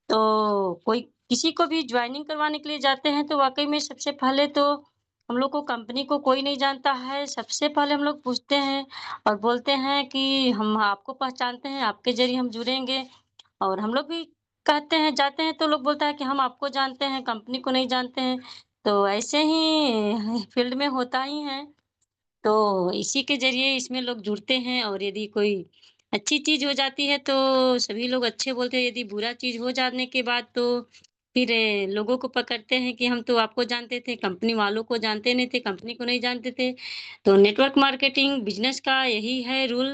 तो कोई किसी को भी जॉइनिंग करवाने के लिए जाते हैं, तो वाक़ई में सबसे पहले तो हम लोग को कंपनी को कोई नहीं जानता है। सबसे पहले हम लोग पूछते हैं और बोलते हैं कि हम आपको पहचानते हैं, आपके ज़रिए हम जुड़ेंगे। और हम लोग भी कहते हैं, जाते हैं तो लोग बोलता है कि हम आपको जानते हैं, कंपनी को नहीं जानते हैं। तो ऐसे ही फील्ड में होता ही है। तो इसी के ज़रिए इसमें लोग जुड़ते हैं, और यदि कोई अच्छी चीज़ हो जाती है तो सभी लोग अच्छे बोलते हैं, यदि बुरा चीज़ हो जाने के बाद तो फिर लोगों को पकड़ते हैं कि हम तो आपको जानते थे, कंपनी वालों को जानते नहीं थे, कंपनी को नहीं जानते थे। तो नेटवर्क मार्केटिंग बिज़नेस का यही है रूल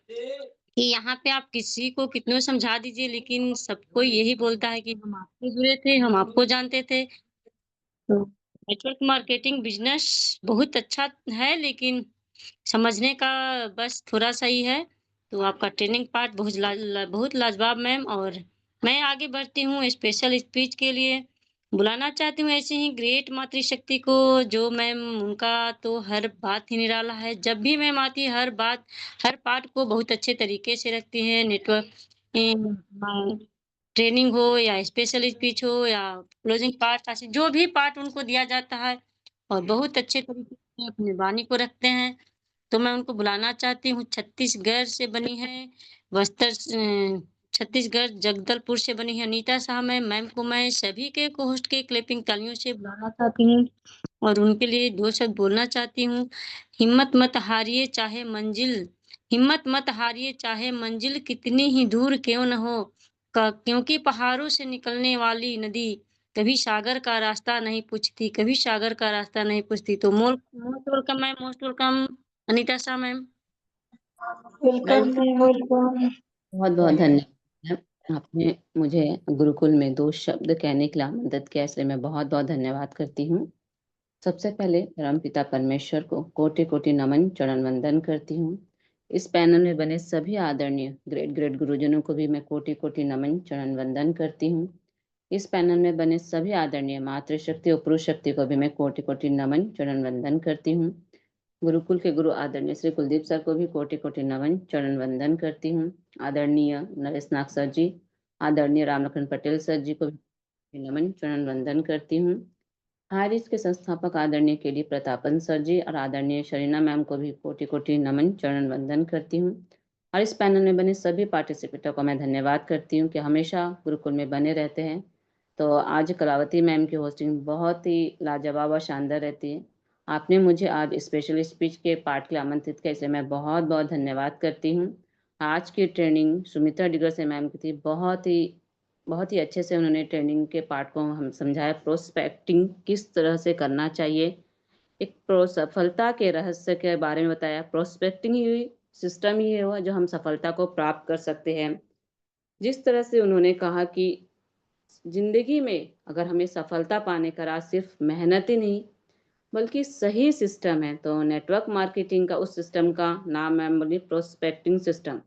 कि यहाँ पे आप किसी को कितनों समझा दीजिए, लेकिन सब कोई यही बोलता है कि हम आपसे जुड़े थे, हम आपको जानते थे। तो नेटवर्क मार्केटिंग बिज़नेस बहुत अच्छा है, लेकिन समझने का बस थोड़ा-सा ही है। तो आपका ट्रेनिंग पार्ट बहुत लाजवाब मैम। और मैं आगे बढ़ती हूँ स्पेशल स्पीच के लिए। बुलाना चाहती हूँ ऐसे ही ग्रेट मातृशक्ति को, जो मैम उनका तो हर बात ही निराला है। जब भी मैम आती है हर बात, हर पार्ट को बहुत अच्छे तरीके से रखती हैं। नेटवर्क ट्रेनिंग हो या स्पेशल स्पीच हो या क्लोजिंग पार्ट, ऐसे जो भी पार्ट उनको दिया जाता है और बहुत अच्छे तरीके से अपनी वाणी को रखते हैं। तो मैं उनको बुलाना चाहती हूँ। छत्तीसगढ़ से बनी है, छत्तीसगढ़ जगदलपुर से बनी है अनीता साहब मैम। मैम को मैं सभी के को-होस्ट के क्लैपिंग तालियों से बुलाना चाहती हूँ और उनके लिए 2 शब्द बोलना चाहती हूँ। हिम्मत मत हारिए चाहे मंजिल हिम्मत मत हारिए चाहे मंजिल कितनी ही दूर क्यों न हो, क क्योंकि पहाड़ों से निकलने वाली नदी कभी सागर का रास्ता नहीं पूछती, कभी सागर का रास्ता नहीं पूछती। तो most welcome ma'am, most welcome Anita Shah ma'am. Welcome ma'am, welcome. बहुत बहुत धन्यवाद मैम। आपने मुझे गुरुकुल में 2 शब्द कहने के लिए आमंत्रित किया, इसलिए मैं बहुत बहुत धन्यवाद करती हूँ। सबसे पहले परमपिता परमेश्वर को कोटि कोटि नमन चरण वंदन करती हूँ। इस पैनल में बने सभी आदरणीय ग्रेट गुरुजनों को भी मैं कोटि कोटि नमन चरण वंदन करती हूँ। इस पैनल में बने सभी आदरणीय मातृशक्ति और पुरुष शक्ति को भी मैं कोटि कोटि नमन चरण वंदन करती हूँ। गुरुकुल के गुरु आदरणीय श्री कुलदीप सर को भी कोटि कोटि नमन चरण वंदन करती हूँ। आदरणीय नरेश नाग सर जी, आदरणीय रामलखन पटेल सर जी को भी नमन चरण वंदन करती हूँ। हारिस के संस्थापक आदरणीय के डी प्रतापन सर जी और आदरणीय शरीना मैम को भी कोटि कोटि नमन चरण वंदन करती हूँ। और इस पैनल में बने सभी पार्टिसिपेटरों को मैं धन्यवाद करती हूँ कि हमेशा गुरुकुल में बने रहते हैं। तो आज कलावती मैम की होस्टिंग बहुत ही लाजवाब और शानदार रहती है। आपने मुझे आज स्पेशल स्पीच के पार्ट के लिए आमंत्रित किया, इसलिए मैं बहुत बहुत धन्यवाद करती हूँ। आज की ट्रेनिंग सुमित्रा डिगर से मैम की थी, बहुत ही अच्छे से उन्होंने ट्रेनिंग के पार्ट को हम समझाया, प्रोस्पेक्टिंग किस तरह से करना चाहिए, एक सफलता के रहस्य के बारे में बताया। प्रोस्पेक्टिंग ही सिस्टम ही है जो हम सफलता को प्राप्त कर सकते हैं। जिस तरह से उन्होंने कहा कि जिंदगी में अगर हमें सफलता पाने का राज सिर्फ मेहनत ही नहीं बल्कि सही सिस्टम है, तो नेटवर्क मार्केटिंग का उस सिस्टम का नाम है बोली प्रोस्पेक्टिंग सिस्टम।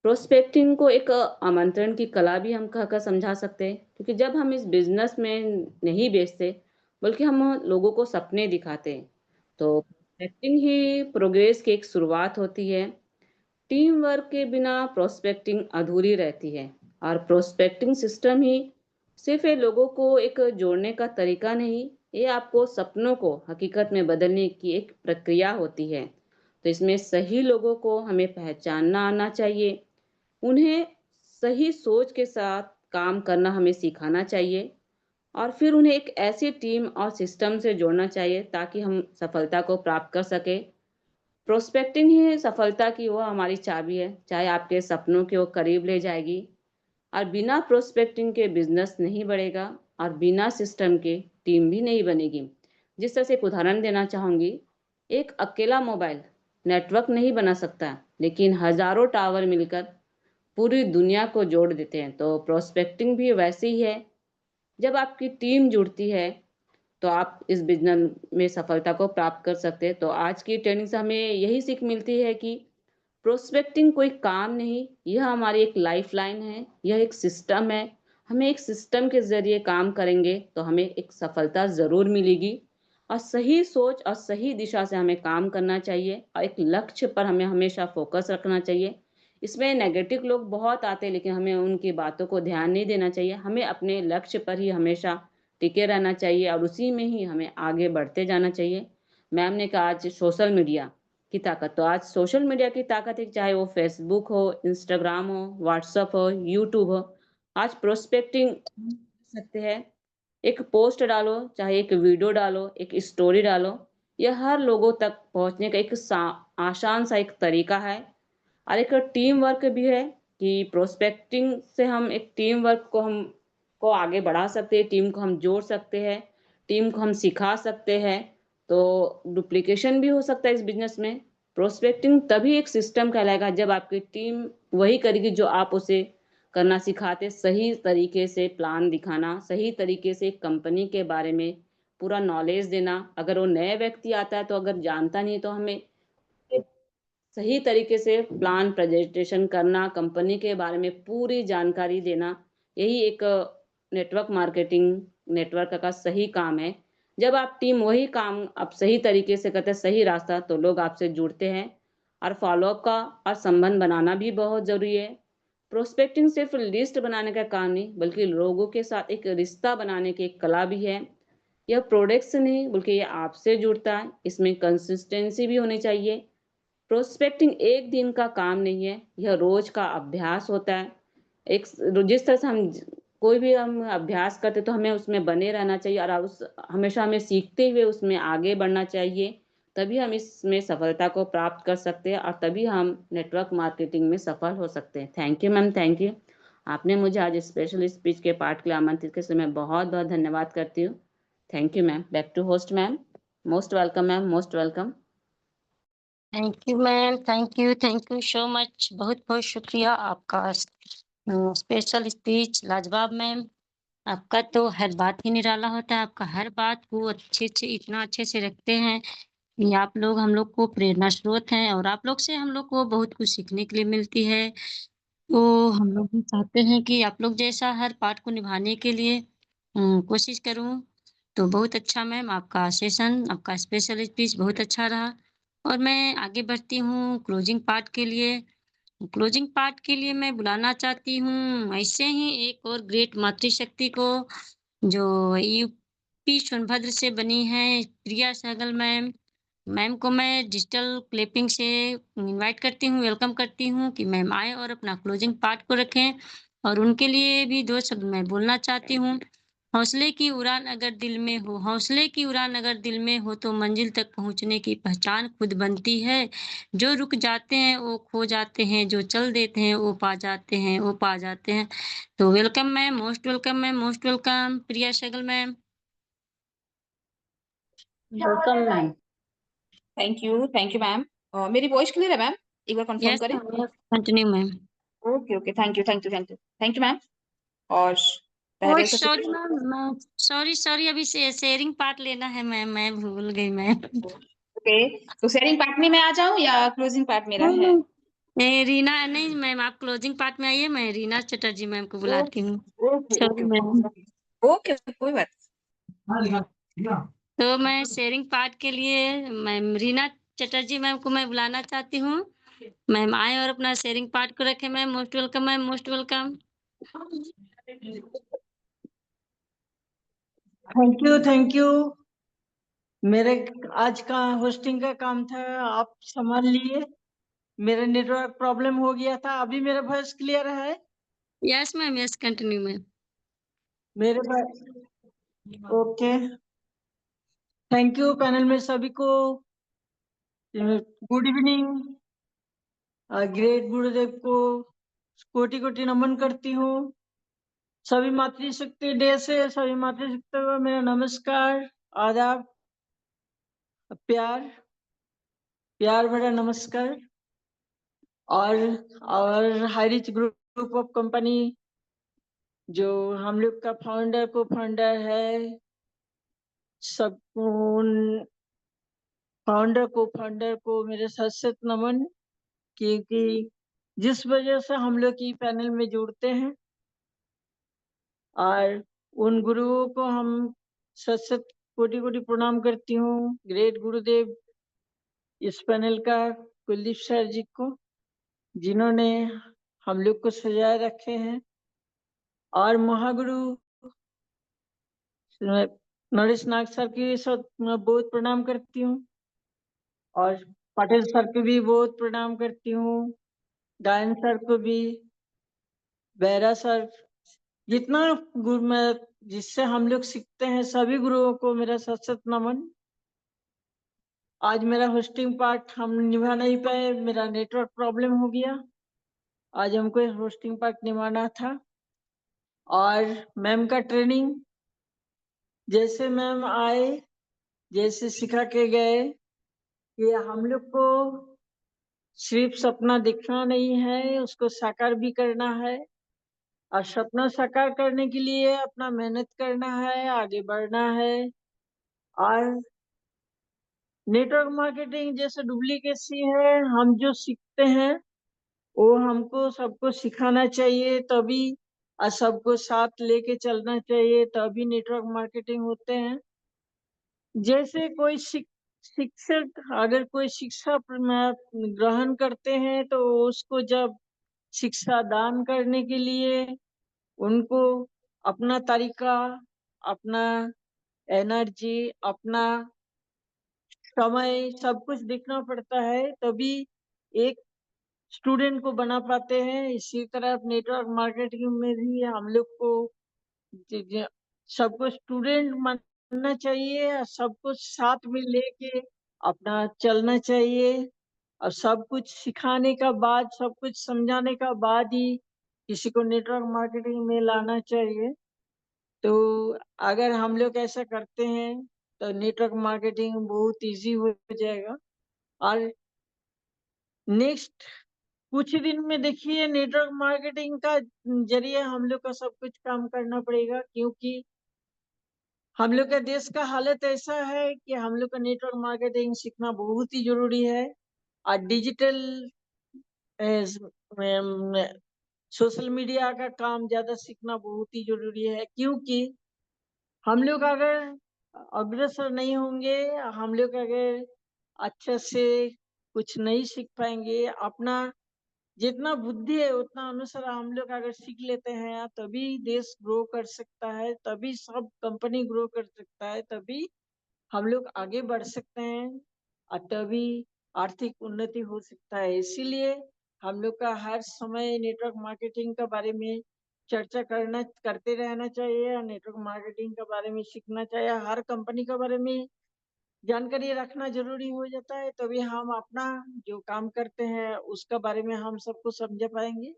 प्रोस्पेक्टिंग को एक आमंत्रण की कला भी हम कहकर समझा सकते हैं, क्योंकि जब हम इस बिजनेस में नहीं बेचते बल्कि हम लोगों को सपने दिखाते हैं, तो प्रोस्पेक्टिंग ही प्रोग्रेस की एक शुरुआत होती है। टीम वर्क के बिना प्रोस्पेक्टिंग अधूरी रहती है, और प्रोस्पेक्टिंग सिस्टम ही सिर्फ ये लोगों को एक जोड़ने का तरीका नहीं, ये आपको सपनों को हकीकत में बदलने की एक प्रक्रिया होती है। तो इसमें सही लोगों को हमें पहचानना आना चाहिए, उन्हें सही सोच के साथ काम करना हमें सिखाना चाहिए, और फिर उन्हें एक ऐसी टीम और सिस्टम से जोड़ना चाहिए ताकि हम सफलता को प्राप्त कर सके। प्रोस्पेक्टिंग ही सफलता की वो हमारी चाबी है, चाहे आपके सपनों के वो करीब ले जाएगी। और बिना प्रोस्पेक्टिंग के बिजनेस नहीं बढ़ेगा, और बिना सिस्टम के टीम भी नहीं बनेगी। जिस तरह से एक उदाहरण देना चाहूंगी, एक अकेला मोबाइल नेटवर्क नहीं बना सकता, लेकिन हजारों टावर मिलकर पूरी दुनिया को जोड़ देते हैं। तो प्रोस्पेक्टिंग भी वैसे ही है, जब आपकी टीम जुड़ती है तो आप इस बिजनेस में सफलता को प्राप्त कर सकते हैं। तो आज की ट्रेनिंग से हमें यही सीख मिलती है कि प्रोस्पेक्टिंग कोई काम नहीं, यह हमारी एक लाइफलाइन है, यह एक सिस्टम है। हमें एक सिस्टम के जरिए काम करेंगे तो हमें एक सफलता जरूर मिलेगी, और सही सोच और सही दिशा से हमें काम करना चाहिए, और एक लक्ष्य पर हमें हमेशा फोकस रखना चाहिए। इसमें नेगेटिव लोग बहुत आते हैं, लेकिन हमें उनकी बातों को ध्यान नहीं देना चाहिए। हमें अपने लक्ष्य पर ही हमेशा टिके रहना चाहिए, और उसी में ही हमें आगे बढ़ते जाना चाहिए। मैम ने कहा आज सोशल मीडिया की ताकत, तो आज सोशल मीडिया की ताकत है, चाहे वो फेसबुक हो, इंस्टाग्राम हो, व्हाट्सएप हो, यूट्यूब हो। आज प्रोस्पेक्टिंग सकते हैं, एक पोस्ट डालो, चाहे एक वीडियो डालो, एक स्टोरी डालो, यह हर लोगों तक पहुंचने का एक आसान सा एक तरीका है। और एक टीम वर्क भी है कि प्रोस्पेक्टिंग से हम एक टीम वर्क को आगे बढ़ा सकते हैं, टीम को हम जोड़ सकते हैं, टीम को हम सिखा सकते हैं। तो डुप्लीकेशन भी हो सकता है इस बिजनेस में। प्रोस्पेक्टिंग तभी एक सिस्टम कहलाएगा जब आपकी टीम वही करेगी जो आप उसे करना सिखाते। सही तरीके से प्लान दिखाना, सही तरीके से कंपनी के बारे में पूरा नॉलेज देना। अगर वो नए व्यक्ति आता है तो अगर जानता नहीं तो हमें सही तरीके से प्लान प्रेजेंटेशन करना, कंपनी के बारे में पूरी जानकारी देना, यही एक नेटवर्क मार्केटिंग नेटवर्क का सही काम है। जब आप टीम वही काम आप सही तरीके से करते हैं, सही रास्ता, तो लोग आपसे जुड़ते हैं। और फॉलोअप का और संबंध बनाना भी बहुत जरूरी है। प्रोस्पेक्टिंग सिर्फ लिस्ट बनाने का काम नहीं, बल्कि लोगों के साथ एक रिश्ता बनाने की एक कला भी है। यह प्रोडक्ट से नहीं बल्कि यह आपसे जुड़ता है, इसमें कंसिस्टेंसी भी होनी चाहिए। प्रोस्पेक्टिंग एक दिन का काम नहीं है, यह रोज का अभ्यास होता है। एक जिस तरह से कोई भी हम अभ्यास करते तो हमें उसमें बने रहना चाहिए, और उस हमेशा हमें सीखते हुए उसमें आगे बढ़ना चाहिए। तभी हम इसमें सफलता को प्राप्त कर सकते हैं, और तभी हम नेटवर्क मार्केटिंग में सफल हो सकते हैं। Thank you ma'am, thank you. आपने मुझे आज स्पेशल स्पीच के पार्ट के लिए आमंत्रित किया, इसलिए मैं बहुत बहुत धन्यवाद करती हूँ। Thank you ma'am. Back to host ma'am. Most welcome ma'am, most welcome. Thank you ma'am, thank you so much. बहुत बहुत शुक्रिया आपका। स्पेशल स्पीच लाजवाब मैम। आपका तो हर बात ही निराला होता है, आपका हर बात को अच्छे से इतना अच्छे से रखते हैं कि आप लोग हम लोग को प्रेरणा स्रोत हैं, और आप लोग से हम लोग को बहुत कुछ सीखने के लिए मिलती है। तो हम लोग भी चाहते हैं कि आप लोग जैसा हर पार्ट को निभाने के लिए कोशिश करूं। तो बहुत अच्छा मैम, आपका सेशन, आपका स्पेशल स्पीच बहुत अच्छा रहा। और मैं आगे बढ़ती हूँ क्लोजिंग पार्ट के लिए। क्लोजिंग पार्ट के लिए मैं बुलाना चाहती हूँ ऐसे ही एक और ग्रेट मातृशक्ति को, जो यूपी सोनभद्र से बनी है, प्रिया सहगल मैम। मैम को मैं डिजिटल क्लिपिंग से इनवाइट करती हूँ, वेलकम करती हूँ कि मैम आए और अपना क्लोजिंग पार्ट को रखें। और उनके लिए भी 2 शब्द मैं बोलना चाहती हूँ। हौसले की उड़ान अगर दिल में हो, हौसले की उड़ान अगर दिल में हो तो मंजिल तक पहुँचने की पहचान खुद बनती है। जो रुक जाते हैं वो खो जाते हैं, जो चल देते हैं वो पा जाते हैं, वो पा जाते हैं। तो welcome ma'am, most welcome ma'am, most welcome Priya Sehgal ma'am. Welcome ma'am. Thank you ma'am. मेरी वॉइस क्लियर है मैम? एक बार कंफर्म यस करें। Ma'am, yes continue ma'am. Okay, thank you ma'am. और ओह पहले तो सॉरी शुक्रिया। मैम, मैं सॉरी अभी से शेयरिंग पार्ट लेना है मैम, मैं भूल गई मैम। ओके, तो शेयरिंग पार्ट में मैं आ जाऊं या क्लोजिंग पार्ट मेरा नहीं, है? नहीं। रीना नहीं मैम, आप क्लोजिंग पार्ट में आइए, मैं रीना चटर्जी मैम को बुलाती हूँ। Okay sorry okay ma'am. Okay, कोई बात। तो मैं शेयरिंग पार्ट के लिए मैम रीना चटर्जी मैम को मैं बुलाना चाहती हूँ। मैम आए और अपना शेयरिंग पार्ट को रखें ma'am. Most welcome ma'am, most welcome. Thank you. मेरे आज का होस्टिंग का काम था, आप संभाल लिए। मेरा नेटवर्क प्रॉब्लम हो गया था। अभी मेरा वॉइस क्लियर है? Yes ma'am, yes continue ma'am. मेरे पास ओके। थैंक यू पैनल में सभी को। Good evening. ग्रेट गुरुदेव को कोटि कोटि नमन करती हूँ। सभी मातृशक्ति डे से सभी मातृशक्ति को मेरा नमस्कार, आदाब, प्यार प्यार भरा नमस्कार। और हाईरिच ग्रुप ऑफ कंपनी जो हम लोग का को फाउंडर है, सब उन फाउंडर को मेरे सत सत नमन। क्योंकि जिस वजह से हम लोग की पैनल में जुड़ते हैं, और उन गुरुओं को हम सत सत कोटि कोटि प्रणाम करती हूँ। ग्रेट गुरुदेव इस पैनल का कुलदीप सर जी को, जिन्होंने हम लोग को सजाए रखे हैं। और महागुरु नरेश नाग सर की मैं बहुत प्रणाम करती हूँ। और पटेल सर को भी बहुत प्रणाम करती हूँ। गायन सर को भी, बेहरा सर, जितना गुरु में जिससे हम लोग सीखते हैं, सभी गुरुओं को मेरा सत सत नमन। आज मेरा होस्टिंग पार्ट हम निभा नहीं पाए, मेरा नेटवर्क प्रॉब्लम हो गया। आज हमको होस्टिंग पार्ट निभाना था। और मैम का ट्रेनिंग जैसे मैम आए, जैसे सिखा के गए कि हम लोग को सिर्फ सपना दिखना नहीं है, उसको साकार भी करना है। और सपना साकार करने के लिए अपना मेहनत करना है, आगे बढ़ना है। और नेटवर्क मार्केटिंग जैसे डुप्लीकेसी है, हम जो सीखते हैं वो हमको सबको सिखाना चाहिए, तभी और सबको साथ लेके चलना चाहिए, तभी नेटवर्क मार्केटिंग होते हैं। जैसे कोई शिक्षक अगर कोई शिक्षा ग्रहण करते हैं, तो उसको जब शिक्षा दान करने के लिए उनको अपना तरीका, अपना एनर्जी, अपना समय सब कुछ देखना पड़ता है, तभी एक स्टूडेंट को बना पाते हैं। इसी तरह नेटवर्क मार्केटिंग में भी हम लोग को ज- ज- सबको स्टूडेंट मानना चाहिए और सबको साथ में लेके अपना चलना चाहिए। और सब कुछ सिखाने का बाद, सब कुछ समझाने का बाद ही किसी को नेटवर्क मार्केटिंग में लाना चाहिए। तो अगर हम लोग ऐसा करते हैं तो नेटवर्क मार्केटिंग बहुत इजी हो जाएगा। और नेक्स्ट कुछ ही दिन में देखिए, नेटवर्क मार्केटिंग का जरिए हम लोग का सब कुछ काम करना पड़ेगा, क्योंकि हम लोग का देश का हालत ऐसा है कि हम लोग का नेटवर्क मार्केटिंग सीखना बहुत ही जरूरी है। और डिजिटल सोशल मीडिया का काम ज्यादा सीखना बहुत ही जरूरी है, क्योंकि हम लोग अगर अग्रसर नहीं होंगे, हम लोग अगर अच्छे से कुछ नहीं सीख पाएंगे, अपना जितना बुद्धि है उतना अनुसार हम लोग अगर सीख लेते हैं, तभी देश ग्रो कर सकता है, तभी सब कंपनी ग्रो कर सकता है, तभी हम लोग आगे बढ़ सकते हैं, और तभी आर्थिक उन्नति हो सकता है। इसीलिए हम लोग का हर समय नेटवर्क मार्केटिंग के बारे में चर्चा करते रहना चाहिए। नेटवर्क मार्केटिंग के बारे में सीखना चाहिए। हर कंपनी के बारे में जानकारी रखना जरूरी हो जाता है, तभी हम अपना जो काम करते हैं उसके बारे में हम सबको समझ पाएंगे।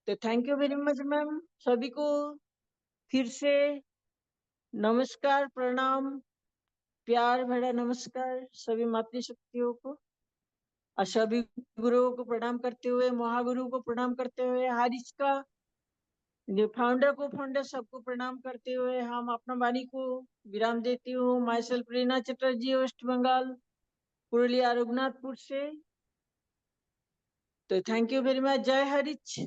तो thank you very much ma'am. सभी को फिर से नमस्कार, प्रणाम, प्यार भरा नमस्कार सभी मातृशक्तियों को, और सभी गुरुओं को प्रणाम करते हुए, महागुरु को प्रणाम करते हुए, हारिस का जो फाउंडर सबको प्रणाम करते हुए हम अपना वाणी को विराम देती हूँ। Myself Reena Chatterjee, West Bengal, Purulia Raghunathpur से। तो thank you very much. Jai हरिच,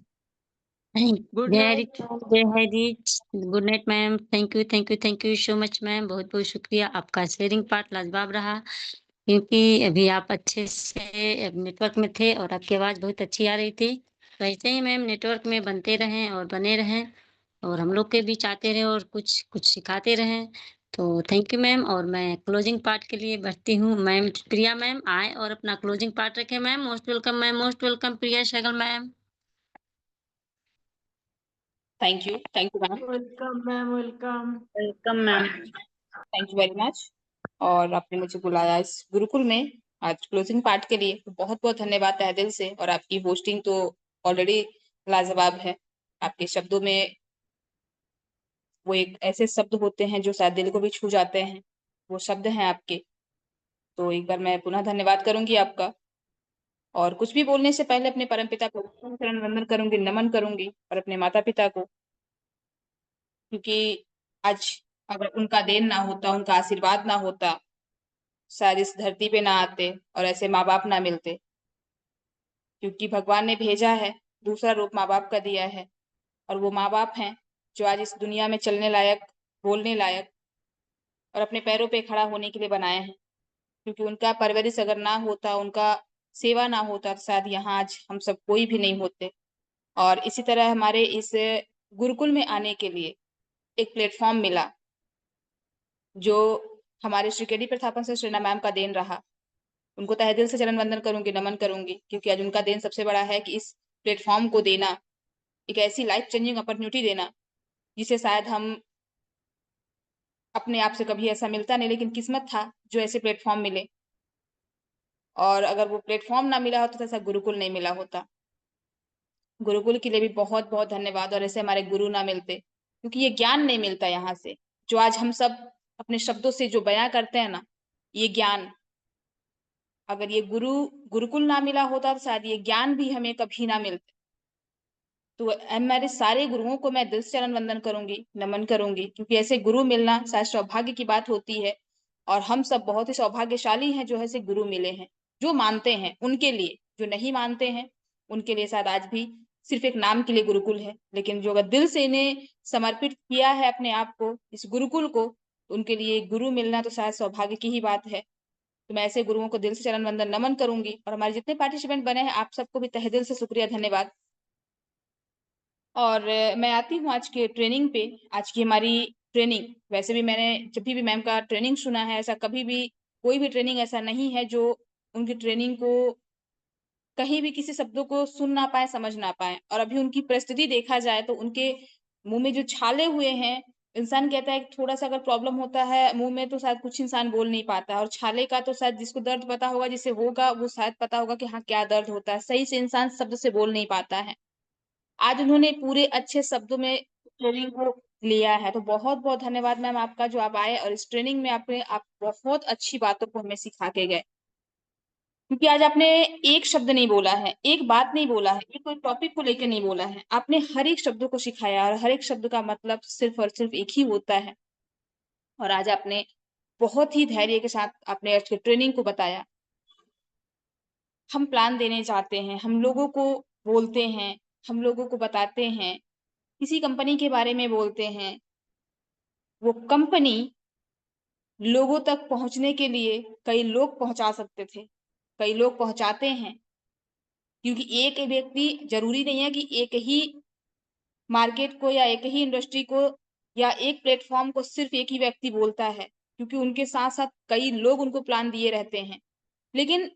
good Jai night. Hari, Jai Hari, good night ma'am. Thank you so much ma'am, बहुत बहुत शुक्रिया। आपका शेयरिंग पार्ट लाजवाब रहा, क्योंकि अभी आप अच्छे से नेटवर्क में थे और आपकी आवाज़ बहुत अच्छी आ रही थी। तो ऐसे ही मैम नेटवर्क में बनते रहें और बने रहें, और हम लोग के बीच आते रहें और कुछ कुछ सिखाते रहें। तो थैंक यू मैम। और मैं क्लोजिंग पार्ट के लिए बढ़ती हूँ। मैम प्रिया मैम आए और अपना क्लोजिंग पार्ट रखें। Ma'am most welcome, ma'am most welcome Priya Sehgal ma'am. Thank you ma'am. Welcome ma'am, welcome. Welcome ma'am. Thank you very much. और आपने मुझे बुलाया इस गुरुकुल में आज क्लोजिंग पार्ट के लिए, तो बहुत बहुत धन्यवाद तहे दिल से। और आपकी होस्टिंग तो ऑलरेडी लाजवाब है। आपके शब्दों में वो एक ऐसे शब्द होते हैं जो शायद दिल को भी छू जाते हैं, वो शब्द हैं आपके। तो एक बार मैं पुनः धन्यवाद करूंगी आपका। और कुछ भी बोलने से पहले अपने परमपिता को चरण वंदन करूंगी, नमन करूंगी, और अपने माता पिता को, क्योंकि आज अगर उनका देन ना होता, उनका आशीर्वाद ना होता, शायद इस धरती पे ना आते और ऐसे माँ बाप ना मिलते। क्योंकि भगवान ने भेजा है, दूसरा रूप माँ बाप का दिया है, और वो माँ बाप हैं जो आज इस दुनिया में चलने लायक, बोलने लायक और अपने पैरों पे खड़ा होने के लिए बनाए हैं। क्योंकि उनका परवरिश अगर ना होता, उनका सेवा ना होता, तो शायद यहाँ आज हम सब कोई भी नहीं होते। और इसी तरह हमारे इस गुरुकुल में आने के लिए एक प्लेटफॉर्म मिला, जो हमारे श्री केडी प्रथापन से श्रीना मैम का देन रहा। उनको तहे दिल से चरण वंदन करूंगी, नमन करूंगी, क्योंकि आज उनका देन सबसे बड़ा है कि इस प्लेटफॉर्म को देना, एक ऐसी लाइफ चेंजिंग अपॉर्चुनिटी देना जिसे शायद हम अपने आप से कभी ऐसा मिलता नहीं, लेकिन किस्मत था जो ऐसे प्लेटफॉर्म मिले। और अगर वो प्लेटफॉर्म ना मिला होता तो ऐसा गुरुकुल नहीं मिला होता। गुरुकुल के लिए भी बहुत बहुत धन्यवाद। और ऐसे हमारे गुरु ना मिलते, क्योंकि ये ज्ञान नहीं मिलता यहाँ से, जो आज हम सब अपने शब्दों से जो बयां करते हैं ना, ये ज्ञान, अगर ये गुरुकुल ना मिला होता तो शायद ये ज्ञान भी हमें कभी ना मिलते। तो हमारे सारे गुरुओं को मैं दिल से चरण वंदन करूंगी, नमन करूंगी, क्योंकि ऐसे गुरु मिलना शायद सौभाग्य की बात होती है। और हम सब बहुत ही सौभाग्यशाली हैं जो ऐसे गुरु मिले हैं, जो मानते हैं उनके लिए, जो नहीं मानते हैं उनके लिए शायद आज भी सिर्फ एक नाम के लिए गुरुकुल है। लेकिन जो अगर दिल से इन्हें समर्पित किया है अपने आप को, इस गुरुकुल को, तो उनके लिए गुरु मिलना तो शायद सौभाग्य की ही बात है। तो मैं ऐसे गुरुओं को दिल से चरण वंदन नमन करूंगी। और हमारे जितने पार्टिसिपेंट बने हैं, आप सबको भी तहे दिल से शुक्रिया, धन्यवाद। और मैं आती हूँ आज के ट्रेनिंग पे। आज की हमारी ट्रेनिंग, वैसे भी मैंने जब भी मैम का ट्रेनिंग सुना है, ऐसा कभी भी कोई भी ट्रेनिंग ऐसा नहीं है जो उनकी ट्रेनिंग को कहीं भी किसी शब्दों को सुन ना पाए, समझ ना पाए। और अभी उनकी परिस्थिति देखा जाए तो उनके मुंह में जो छाले हुए हैं, इंसान कहता है कि थोड़ा सा अगर प्रॉब्लम होता है मुंह में तो शायद कुछ इंसान बोल नहीं पाता है, और छाले का तो शायद जिसको दर्द पता होगा, जिसे होगा वो शायद पता होगा कि हाँ क्या दर्द होता है। सही से इंसान शब्द से बोल नहीं पाता है। आज उन्होंने पूरे अच्छे शब्दों में ट्रेनिंग को लिया है, तो बहुत बहुत धन्यवाद मैम आपका, जो आप आए और इस ट्रेनिंग में आप बहुत अच्छी बातों को हमें सिखा के गए। क्योंकि आज आपने एक शब्द नहीं बोला है, एक बात नहीं बोला है, एक कोई टॉपिक को लेकर नहीं बोला है, आपने हर एक शब्दों को सिखाया, और हर एक शब्द का मतलब सिर्फ और सिर्फ एक ही होता है। और आज आपने बहुत ही धैर्य के साथ आपने आज की ट्रेनिंग को बताया। हम प्लान देने जाते हैं, हम लोगों को बोलते हैं, हम लोगों को बताते हैं, किसी कंपनी के बारे में बोलते हैं, वो कंपनी लोगों तक पहुंचने के लिए कई लोग पहुंचा सकते थे, कई लोग पहुंचाते हैं। क्योंकि एक व्यक्ति जरूरी नहीं है कि एक ही मार्केट को या एक ही इंडस्ट्री को या एक प्लेटफॉर्म को सिर्फ एक ही व्यक्ति बोलता है, क्योंकि उनके साथ साथ कई लोग उनको प्लान दिए रहते हैं। लेकिन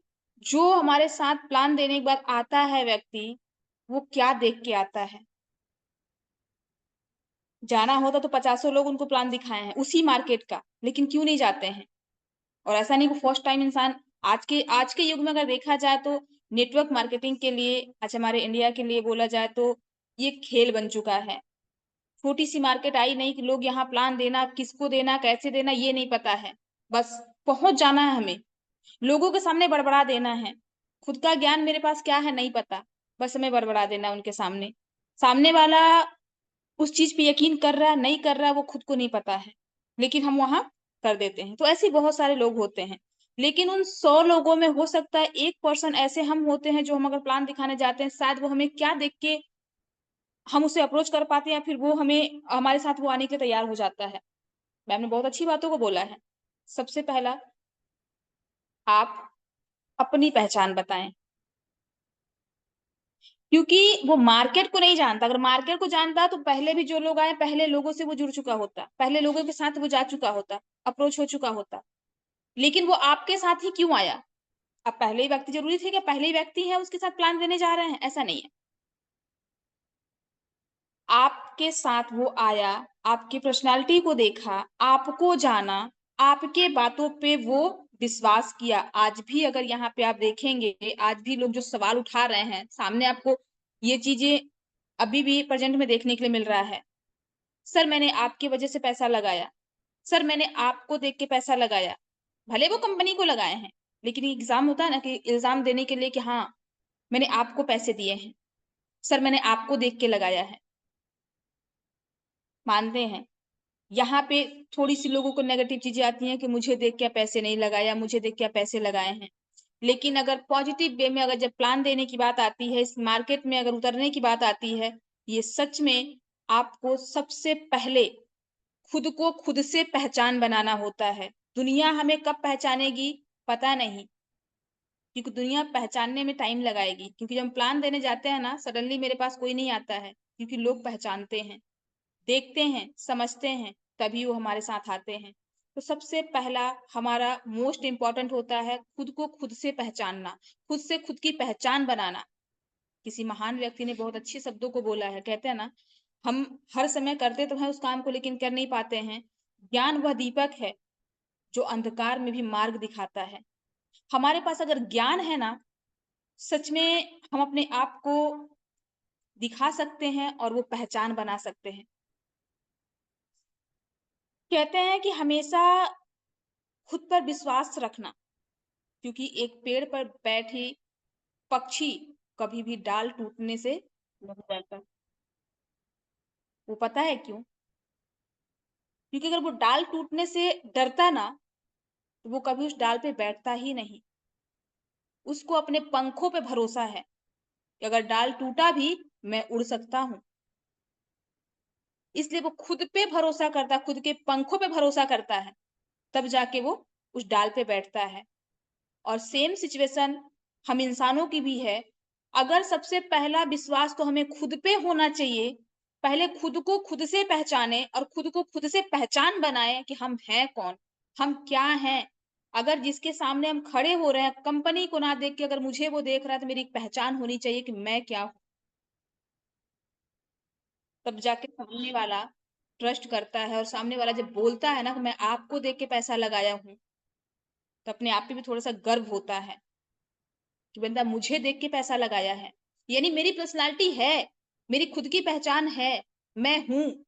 जो हमारे साथ प्लान देने के बाद आता है व्यक्ति, वो क्या देख के आता है? जाना होता तो 50 लोग उनको प्लान दिखाए हैं उसी मार्केट का, लेकिन क्यों नहीं जाते हैं? और ऐसा नहीं कि फर्स्ट टाइम इंसान आज के युग में अगर देखा जाए तो नेटवर्क मार्केटिंग के लिए आज हमारे इंडिया के लिए बोला जाए तो ये खेल बन चुका है। छोटी-सी मार्केट आई नहीं कि लोग यहाँ प्लान देना, किसको देना, कैसे देना ये नहीं पता है। बस पहुँच जाना है हमें, लोगों के सामने बड़बड़ा देना है। खुद का ज्ञान मेरे पास क्या है नहीं पता, बस हमें बड़बड़ा देना है उनके सामने। सामने वाला उस चीज़ पे यकीन कर रहा है, नहीं कर रहा है वो खुद को नहीं पता है, लेकिन हम वहाँ कर देते हैं। तो ऐसे बहुत सारे लोग होते हैं, लेकिन उन 100 लोगों में हो सकता है 1 पर्सन ऐसे हम होते हैं जो हम अगर प्लान दिखाने जाते हैं, शायद वो हमें क्या देख के हम उसे अप्रोच कर पाते हैं या फिर वो हमें हमारे साथ वो आने के लिए तैयार हो जाता है। मैम ने बहुत अच्छी बातों को बोला है। सबसे पहला आप अपनी पहचान बताएँ। क्योंकि वो मार्केट को नहीं जानता, अगर मार्केट को जानता तो पहले भी जो लोग आए, पहले लोगों से वो जुड़ चुका होता, पहले लोगों के साथ वो जा चुका होता, अप्रोच हो चुका होता। लेकिन वो आपके साथ ही क्यों आया? अब पहले ही व्यक्ति ज़रूरी थे क्या पहले ही व्यक्ति है उसके साथ प्लान देने जा रहे हैं? ऐसा नहीं है। आपके साथ वो आया, आपकी पर्सनैलिटी को देखा, आपको जाना, आपके बातों पे वो विश्वास किया। आज भी अगर यहाँ पे आप देखेंगे, आज भी लोग जो सवाल उठा रहे हैं, सामने आपको ये चीज़ें अभी भी प्रेज़ेंट में देखने के लिए मिल रहा है। सर मैंने आपकी वज़ह से पैसा लगाया, सर मैंने आपको देख के पैसा लगाया। भले वो कंपनी को लगाए हैं, लेकिन ये एग्ज़ाम होता है ना कि इल्ज़ाम देने के लिए कि हाँ, मैंने आपको पैसे दिए हैं। सर मैंने आपको देख के लगाया है। मानते हैं। यहाँ पे थोड़ी-सी लोगों को नेगेटिव चीज़ें आती हैं कि मुझे देख के पैसे नहीं लगाया, मुझे देख के पैसे लगाए हैं। लेकिन अगर पॉज़िटिव वे में अगर जब प्लान देने की बात आती है, इस मार्केट में अगर उतरने की बात आती है, ये सच में आपको सबसे पहले खुद को खुद से पहचान बनाना होता है। दुनिया हमें कब पहचानेगी, पता नहीं। क्योंकि दुनिया पहचानने में टाइम लगाएगी। क्योंकि जब हम प्लान देने जाते हैं ना, सडनली मेरे पास कोई नहीं आता है, क्योंकि लोग पहचानते हैं। देखते हैं, समझते हैं, तभी वो हमारे साथ आते हैं। तो सबसे पहला हमारा मोस्ट इम्पोर्टेंट होता है खुद को खुद से पहचानना, खुद से खुद की पहचान बनाना। किसी महान व्यक्ति ने बहुत अच्छे शब्दों को बोला है, कहते हैं ना, हम हर समय करते तो हैं उस काम को लेकिन कर नहीं पाते हैं। ज्ञान वह दीपक है, जो अंधकार में भी मार्ग दिखाता है। हमारे पास अगर ज्ञान है ना, सच में हम अपने आप को दिखा सकते हैं और वो पहचान बना सकते हैं। कहते हैं कि हमेशा खुद पर विश्वास रखना, क्योंकि एक पेड़ पर बैठी पक्षी कभी भी डाल टूटने से नहीं डरता। वो पता है क्यों? क्योंकि अगर वो डाल टूटने से डरता ना, तो वो कभी उस डाल पे बैठता ही नहीं। उसको अपने पंखों पे भरोसा है कि अगर डाल टूटा भी मैं उड़ सकता हूँ। इसलिए वो खुद पे भरोसा करता है, खुद के पंखों पे भरोसा करता है, तब जाके वो उस डाल पे बैठता है। और सेम सिचुएशन हम इंसानों की भी है। अगर सबसे पहला विश्वास तो हमें खुद पे होना चाहिए, पहले खुद को खुद से पहचाने और खुद को खुद से पहचान बनाएँ कि हम हैं कौन? हम क्या हैं? अगर जिसके सामने हम खड़े हो रहे हैं, कंपनी को ना देख के अगर मुझे वो देख रहा है तो मेरी एक पहचान होनी चाहिए कि मैं क्या हूँ? तब जाके सामने वाला ट्रस्ट करता है और सामने वाला जब बोलता है ना कि मैं आपको देख के पैसा लगाया हूँ, तो अपने आप पे भी थोड़ा-सा गर्व होता है। कि बंदा मुझे देख के पैसा लगाया है। यानी मेरी पर्सनैलिटी है, मेरी खुद की पहचान है, मैं हूँ।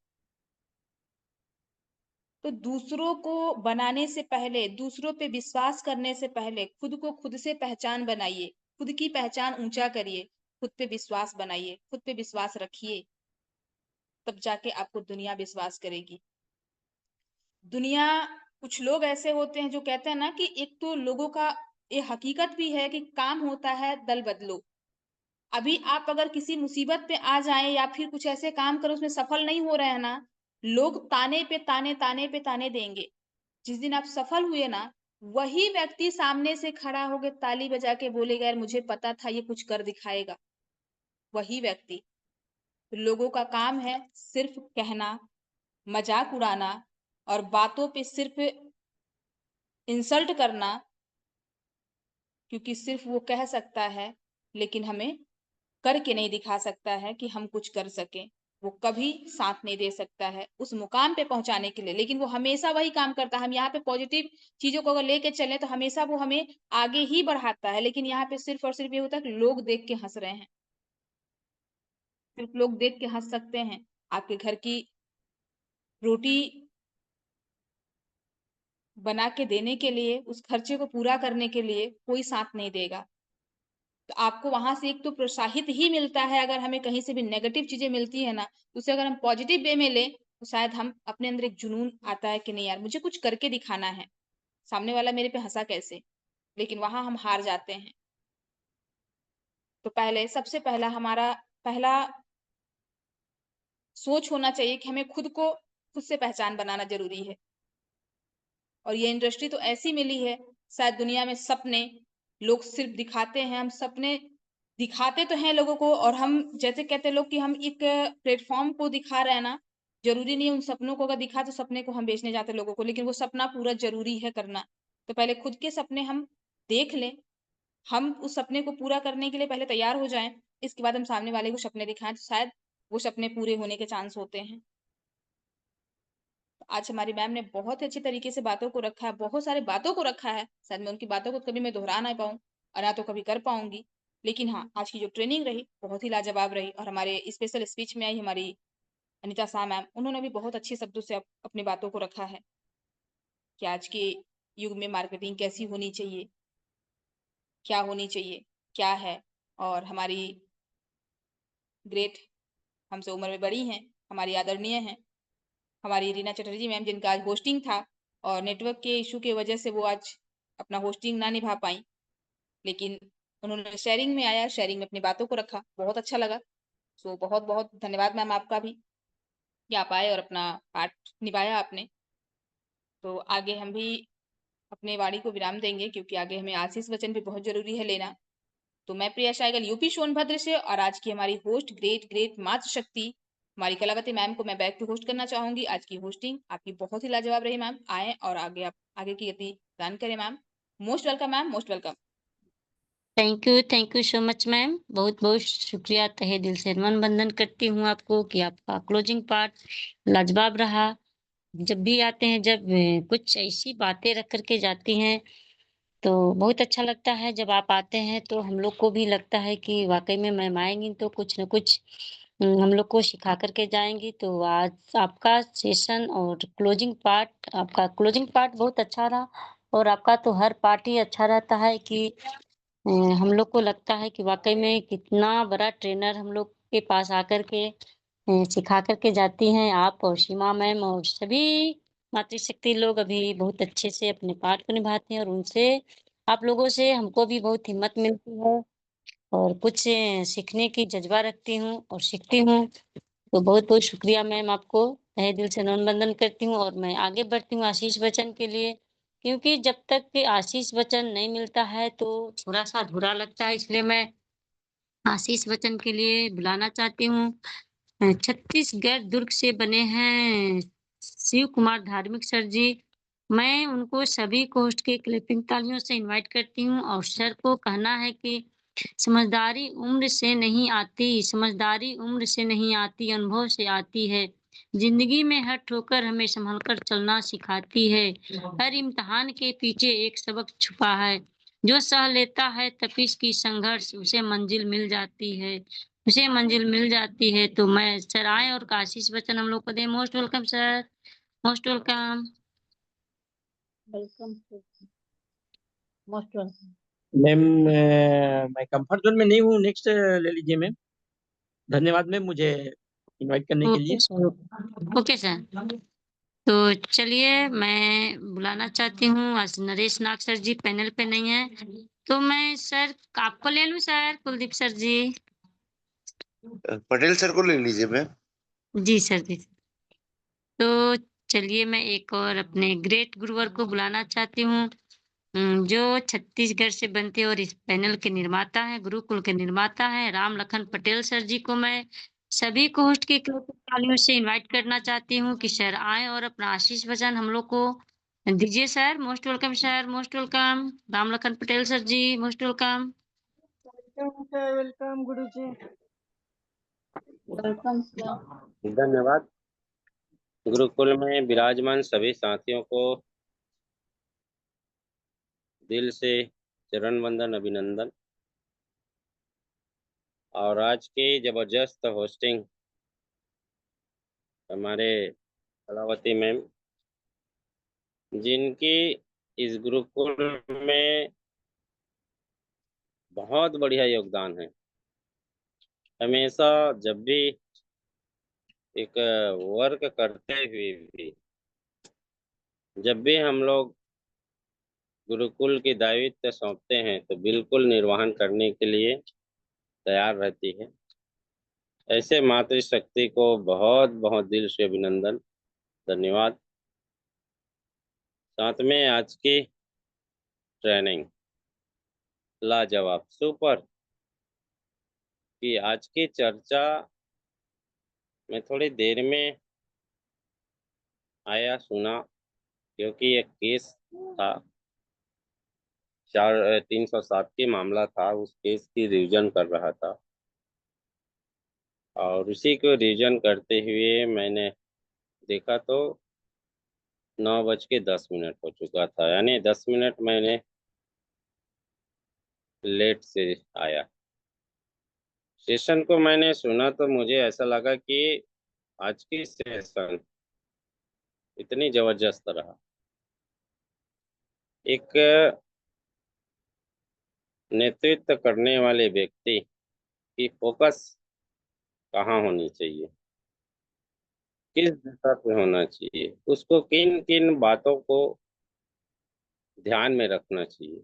तो दूसरों को बनाने से पहले, दूसरों पे विश्वास करने से पहले खुद को खुद से पहचान बनाइए। खुद की पहचान ऊँचा करिए, खुद पे विश्वास बनाइए, खुद पे विश्वास रखिए, तब जाके आपको दुनिया विश्वास करेगी। दुनिया कुछ लोग ऐसे होते हैं जो कहते हैं ना कि एक तो लोगों का ये हकीकत भी है कि काम होता है दल बदलो। अभी आप अगर किसी मुसीबत पे आ जाएँ या फिर कुछ ऐसे काम करो उसमें सफल नहीं हो रहे हैं ना, लोग ताने पे ताने, ताने पे ताने देंगे। जिस दिन आप सफल हुए ना, वही व्यक्ति सामने से खड़ा होके ताली बजा के बोलेगा यार मुझे पता था ये कुछ कर दिखाएगा। वही व्यक्ति। लोगों का काम है सिर्फ कहना, मज़ाक उड़ाना और बातों पे सिर्फ इंसल्ट करना, क्योंकि सिर्फ वो कह सकता है, लेकिन हमें करके नहीं दिखा सकता है कि हम कुछ कर सकें। वो कभी साथ नहीं दे सकता है उस मुकाम पे पहुंचाने के लिए, लेकिन वो हमेशा वही काम करता है। हम यहाँ पे पॉजिटिव चीजों को अगर लेके चले तो हमेशा वो हमें आगे ही बढ़ाता है, लेकिन यहाँ पे सिर्फ और सिर्फ ये होता है कि लोग देख के हंस रहे हैं, सिर्फ लोग देख के हंस सकते हैं। आपके घर की रोटी बना के देने के लिए, उस खर्चे को पूरा करने के लिए कोई साथ नहीं देगा। तो आपको वहां से एक तो प्रोत्साहित ही मिलता है, अगर हमें कहीं से भी नेगेटिव चीजें मिलती है ना, तो उसे अगर हम पॉजिटिव वे में लें तो शायद हम अपने अंदर एक जुनून आता है कि नहीं यार मुझे कुछ करके दिखाना है, सामने वाला मेरे पे हंसा कैसे, लेकिन वहां हम हार जाते हैं। तो पहले सबसे पहला हमारा पहला सोच होना चाहिए कि हमें खुद से पहचान बनाना जरूरी है। और ये इंडस्ट्री तो ऐसी मिली है, शायद दुनिया में सपने लोग सिर्फ दिखाते हैं, हम सपने दिखाते तो हैं लोगों को, और हम जैसे कहते हैं लोग कि हम एक प्लेटफॉर्म को दिखा रहे हैं ना, जरूरी नहीं है उन सपनों को अगर दिखा तो सपने को हम बेचने जाते लोगों को, लेकिन वो सपना पूरा जरूरी है करना। तो पहले खुद के सपने हम देख लें, हम उस सपने को पूरा करने के लिए पहले तैयार हो जाएं, इसके बाद हम सामने वाले को सपने दिखाएं तो शायद वो सपने पूरे होने के चांस होते हैं। आज हमारी मैम ने बहुत अच्छी तरीके से बातों को रखा है, बहुत सारे बातों को रखा है, शायद मैं उनकी बातों को कभी मैं दोहरा ना पाऊँ और ना तो कभी कर पाऊंगी, लेकिन हाँ आज की जो ट्रेनिंग रही बहुत ही लाजवाब रही। और हमारे स्पेशल स्पीच में आई हमारी अनीता शाह मैम, उन्होंने भी बहुत अच्छे शब्दों से अपनी बातों को रखा है कि आज के युग में मार्केटिंग कैसी होनी चाहिए, क्या होनी चाहिए, क्या है। और हमारी ग्रेट, हमसे उम्र में बड़ी हैं, हमारी आदरणीय हैं, हमारी रीना चटर्जी मैम, जिनका आज होस्टिंग था और नेटवर्क के इशू की वजह से वो आज अपना होस्टिंग ना निभा पाई, लेकिन उन्होंने शेयरिंग में आया, शेयरिंग में अपनी बातों को रखा, बहुत अच्छा लगा। सो बहुत बहुत धन्यवाद मैम आपका भी कि आप आए और अपना पार्ट निभाया आपने। तो आगे हम भी अपने वाणी को विराम देंगे क्योंकि आगे हमें आशीष वचन भी बहुत जरूरी है लेना। तो मैं प्रिया शाइगल यूपी सोनभद्र से, और आज की हमारी होस्ट ग्रेट मातृशक्ति हमारी कलावती मैम को मैं बैक टू होस्ट करना चाहूंगी। आज की होस्टिंग आपकी बहुत ही लाजवाब रही मैम, आए और आगे आप आगे की गति दान करें ma'am. Most welcome ma'am, most welcome. Thank you so much ma'am, बहुत बहुत शुक्रिया, तहे दिल से नमन बंदन करती हूँ आपको कि आपका क्लोजिंग पार्ट लाजवाब रहा। जब भी आते हैं, जब कुछ ऐसी बातें रख करके जाती हैं तो बहुत अच्छा लगता है। जब आप आते हैं तो हम लोग को भी लगता है कि वाकई में मैम आएंगी तो कुछ न कुछ हम लोग को सिखा करके जाएंगी। तो आज आपका सेशन और आपका क्लोजिंग पार्ट बहुत अच्छा रहा, और आपका तो हर पार्ट ही अच्छा रहता है कि हम लोग को लगता है कि वाकई में कितना बड़ा ट्रेनर हम लोग के पास आकर के सिखा करके जाती हैं आप और सीमा मैम और सभी मातृशक्ति लोग अभी बहुत अच्छे से अपने पार्ट को निभाते हैं, और उनसे आप लोगों से हमको भी बहुत हिम्मत मिलती है और कुछ सीखने की जज्बा रखती हूँ और सीखती हूँ। तो बहुत बहुत शुक्रिया मैम, आपको तहे दिल से नमन बंदन करती हूँ। और मैं आगे बढ़ती हूँ आशीष वचन के लिए, क्योंकि जब तक कि आशीष वचन नहीं मिलता है तो थोड़ा सा अधूरा लगता है, इसलिए मैं आशीष वचन के लिए बुलाना चाहती हूँ। छत्तीसगढ़ दुर्ग से बने हैं शिव कुमार धार्मिक सर जी। मैं उनको सभी को होस्ट के क्लैपिंग तालियों से इनवाइट करती हूँ, और सर को कहना है कि समझदारी उम्र से नहीं आती, समझदारी उम्र से नहीं आती, अनुभव से आती है। जिंदगी में हर ठोकर हमें संभल कर चलना सिखाती है। हर इम्तिहान के पीछे एक सबक छुपा है, जो सह लेता है तपिश की संघर्ष उसे मंजिल मिल जाती है, उसे मंजिल मिल जाती है। तो मैं सर आए और आशीष वचन हम लोग को दें। Most welcome sir, most welcome. Welcome, most welcome. Ma'am मैं कंफर्ट जोन में नहीं हूँ, नेक्स्ट ले लीजिए मैम। धन्यवाद मैम मुझे इनवाइट करने के लिए। Okay sir, okay sir. तो चलिए मैं बुलाना चाहती हूँ, आज नरेश नाग सर जी पैनल पे नहीं है, तो मैं सर आपको ले लूं सर, कुलदीप सर जी। पटेल सर को ले लीजिए मैम। जी सर जी। तो चलिए मैं एक और अपने ग्रेट गुरुवर को बुलाना चाहती हूँ, जो छत्तीसगढ़ से बनते और इस पैनल के निर्माता हैं, गुरुकुल के निर्माता हैं, राम लखन पटेल सर जी को मैं सभी को होस्ट के तालियों से इनवाइट करना चाहती हूँ कि सर आए और अपना आशीष वचन हम लोग को दीजिए। Sir most welcome, sir most welcome. Ram Lakhan Patel sir ji most welcome. Welcome sir, welcome गुरु जी। Welcome sir. धन्यवाद। गुरुकुल में विराजमान सभी साथियों को दिल से चरण वंदन अभिनंदन। और आज की जबरदस्त होस्टिंग हमारे कलावती मैम, जिनकी इस गुरुकुल में बहुत बढ़िया योगदान है। हमेशा जब भी एक वर्क करते हुए भी, जब भी हम लोग गुरुकुल की दायित्व सौंपते हैं तो बिल्कुल निर्वहन करने के लिए तैयार रहती है। ऐसे मातृशक्ति को बहुत बहुत दिल से अभिनंदन, धन्यवाद। साथ में आज की ट्रेनिंग लाजवाब, सुपर। कि आज की चर्चा मैं थोड़ी देर में आया, सुना, क्योंकि एक केस था 307 की मामला था, उस केस की रिवीजन कर रहा था। और उसी को रिवीजन करते हुए मैंने देखा तो 9:10 हो चुका था, यानी 10 मिनट मैंने लेट से आया। सेशन को मैंने सुना तो मुझे ऐसा लगा कि आज की सेशन इतनी जबरदस्त रहा। एक नेतृत्व करने वाले व्यक्ति की फोकस कहाँ होनी चाहिए, किस दिशा पे होना चाहिए, उसको किन किन बातों को ध्यान में रखना चाहिए।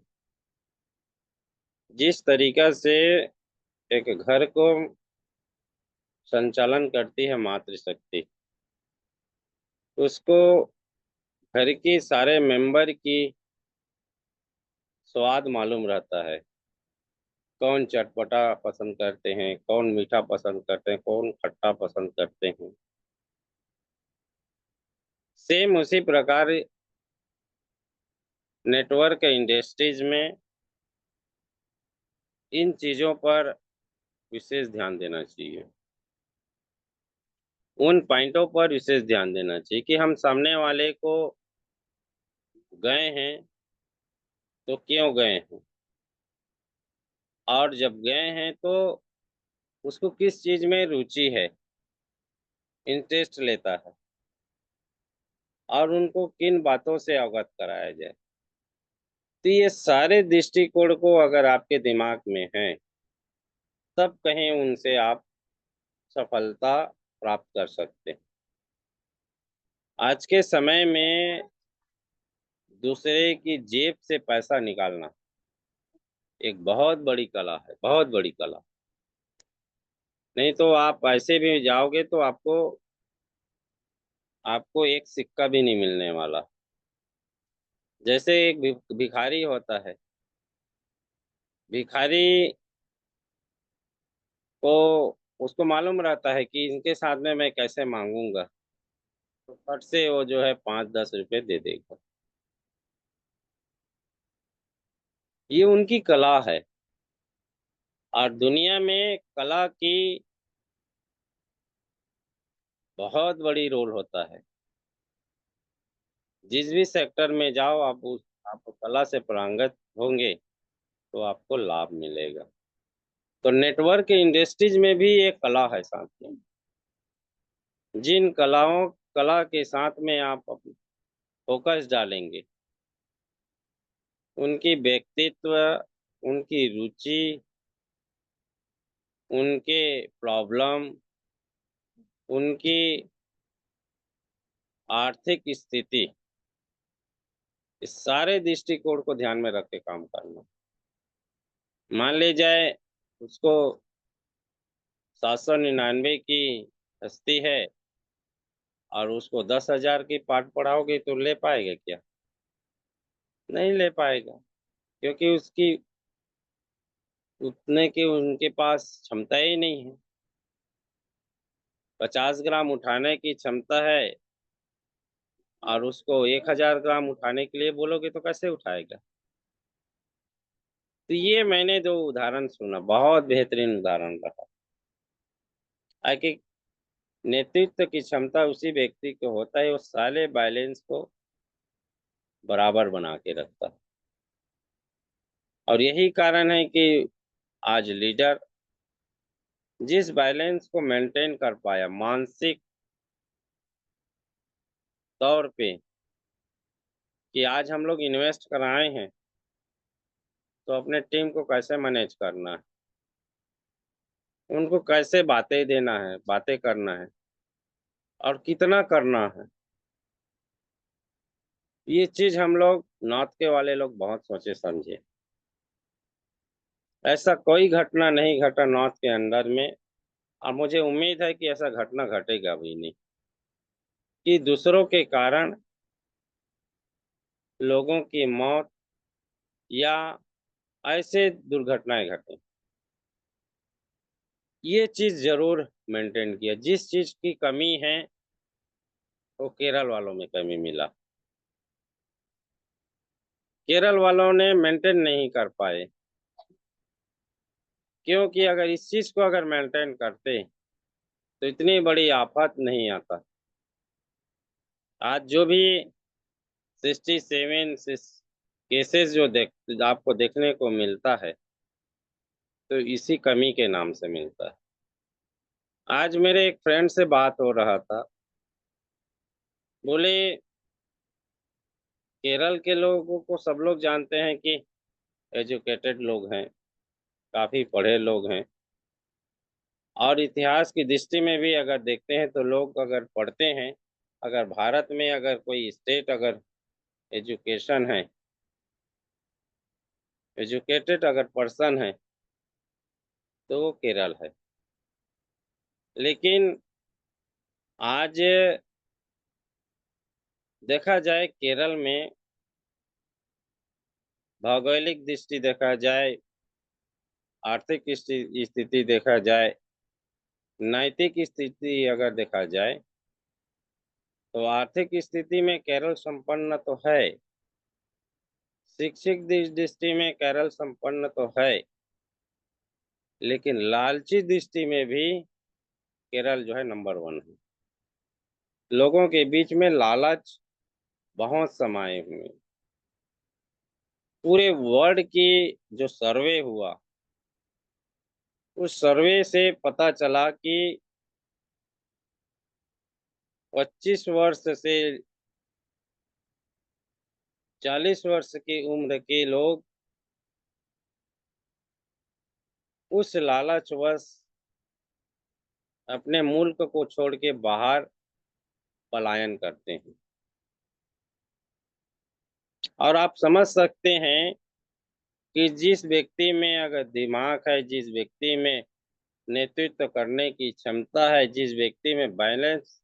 जिस तरीका से एक घर को संचालन करती है मातृशक्ति, उसको घर की सारे मेंबर की स्वाद मालूम रहता है। कौन चटपटा पसंद करते हैं, कौन मीठा पसंद करते हैं, कौन खट्टा पसंद करते हैं। सेम उसी प्रकार नेटवर्क इंडस्ट्रीज में इन चीजों पर विशेष ध्यान देना चाहिए। उन पॉइंटों पर विशेष ध्यान देना चाहिए कि हम सामने वाले को गए हैं तो क्यों गए हैं, और जब गए हैं तो उसको किस चीज में रुचि है, इंटरेस्ट लेता है, और उनको किन बातों से अवगत कराया जाए। तो ये सारे दृष्टिकोण को अगर आपके दिमाग में है, तब कहीं उनसे आप सफलता प्राप्त कर सकते हैं। आज के समय में दूसरे की जेब से पैसा निकालना एक बहुत बड़ी कला है, बहुत बड़ी कला। नहीं तो आप ऐसे भी जाओगे तो आपको आपको एक सिक्का भी नहीं मिलने वाला। जैसे एक भिखारी होता है, भिखारी को उसको मालूम रहता है कि इनके साथ में मैं कैसे मांगूंगा, तो फट से वो जो है 5-10 रुपए दे देगा। ये उनकी कला है। और दुनिया में कला की बहुत बड़ी रोल होता है। जिस भी सेक्टर में जाओ आप कला से पारंगत होंगे तो आपको लाभ मिलेगा। तो नेटवर्क इंडस्ट्रीज में भी एक कला है साथियों। जिन कला के साथ में आप फोकस डालेंगे, उनकी व्यक्तित्व, उनकी रुचि, उनके प्रॉब्लम, उनकी आर्थिक स्थिति, इस सारे दृष्टिकोण को ध्यान में रख के काम करना। मान ले जाए उसको 799 की हस्ती है और उसको 10,000 की पाठ पढ़ाओगे तो ले पाएगा क्या? नहीं ले पाएगा, क्योंकि उसकी उतने की उनके पास क्षमता ही नहीं है। 50 ग्राम उठाने की क्षमता है और उसको 1000 ग्राम उठाने के लिए बोलोगे तो कैसे उठाएगा? तो ये मैंने जो उदाहरण सुना, बहुत बेहतरीन उदाहरण रहा। आगे नेतृत्व की क्षमता उसी व्यक्ति को होता है, वो सारे बैलेंस को बराबर बना के रखता है। और यही कारण है कि आज लीडर जिस बैलेंस को मेंटेन कर पाया मानसिक तौर पे, कि आज हम लोग इन्वेस्ट कराए हैं तो अपने टीम को कैसे मैनेज करना है, उनको कैसे बातें देना है, बातें करना है और कितना करना है, ये चीज हम लोग नॉर्थ के वाले लोग बहुत सोचे समझे। ऐसा कोई घटना नहीं घटा नॉर्थ के अंदर में, और मुझे उम्मीद है कि ऐसा घटना घटेगा भी नहीं कि दूसरों के कारण लोगों की मौत या ऐसे दुर्घटनाएं घटे। ये चीज जरूर मेंटेन किया। जिस चीज की कमी है वो केरल वालों में कमी मिला, केरल वालों ने मेंटेन नहीं कर पाए, क्योंकि अगर इस चीज को अगर मेंटेन करते तो इतनी बड़ी आफत नहीं आता। आज जो भी 67 केसेस जो आपको देखने को मिलता है तो इसी कमी के नाम से मिलता है। आज मेरे एक फ्रेंड से बात हो रहा था, बोले केरल के लोगों को सब लोग जानते हैं कि एजुकेटेड लोग हैं, काफी पढ़े लोग हैं, और इतिहास की दृष्टि में भी अगर देखते हैं तो लोग अगर पढ़ते हैं, अगर भारत में अगर कोई स्टेट अगर एजुकेशन है, एजुकेटेड अगर पर्सन है तो वो केरल है। लेकिन आज देखा जाए केरल में भौगोलिक दृष्टि देखा जाए, आर्थिक स्थिति देखा जाए, नैतिक स्थिति अगर देखा जाए तो आर्थिक स्थिति में केरल संपन्न तो है, शिक्षित दृष्टि में केरल संपन्न तो है, लेकिन लालची दृष्टि में भी केरल जो है नंबर 1 है। लोगों के बीच में लालच बहुत समाये हुए। पूरे वर्ल्ड की जो सर्वे हुआ उस सर्वे से पता चला कि 25 वर्ष से 40 वर्ष की उम्र के लोग उस लालचवश अपने मुल्क को छोड़ के बाहर पलायन करते हैं। और आप समझ सकते हैं कि जिस व्यक्ति में अगर दिमाग है, जिस व्यक्ति में नेतृत्व करने की क्षमता है, जिस व्यक्ति में बैलेंस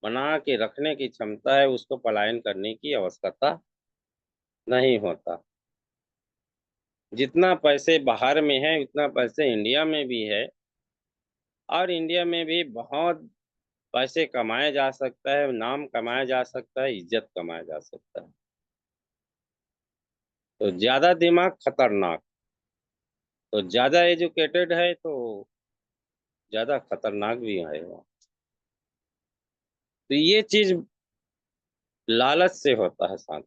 बना के रखने की क्षमता है, उसको पलायन करने की आवश्यकता नहीं होता। जितना पैसे बाहर में है उतना पैसे इंडिया में भी है, और इंडिया में भी बहुत पैसे कमाया जा सकता है, नाम कमाया जा सकता है, इज्जत कमाया जा सकता है। तो ज्यादा दिमाग खतरनाक, तो ज्यादा एजुकेटेड है तो ज्यादा खतरनाक भी है वो। तो ये चीज लालच से होता है साथ।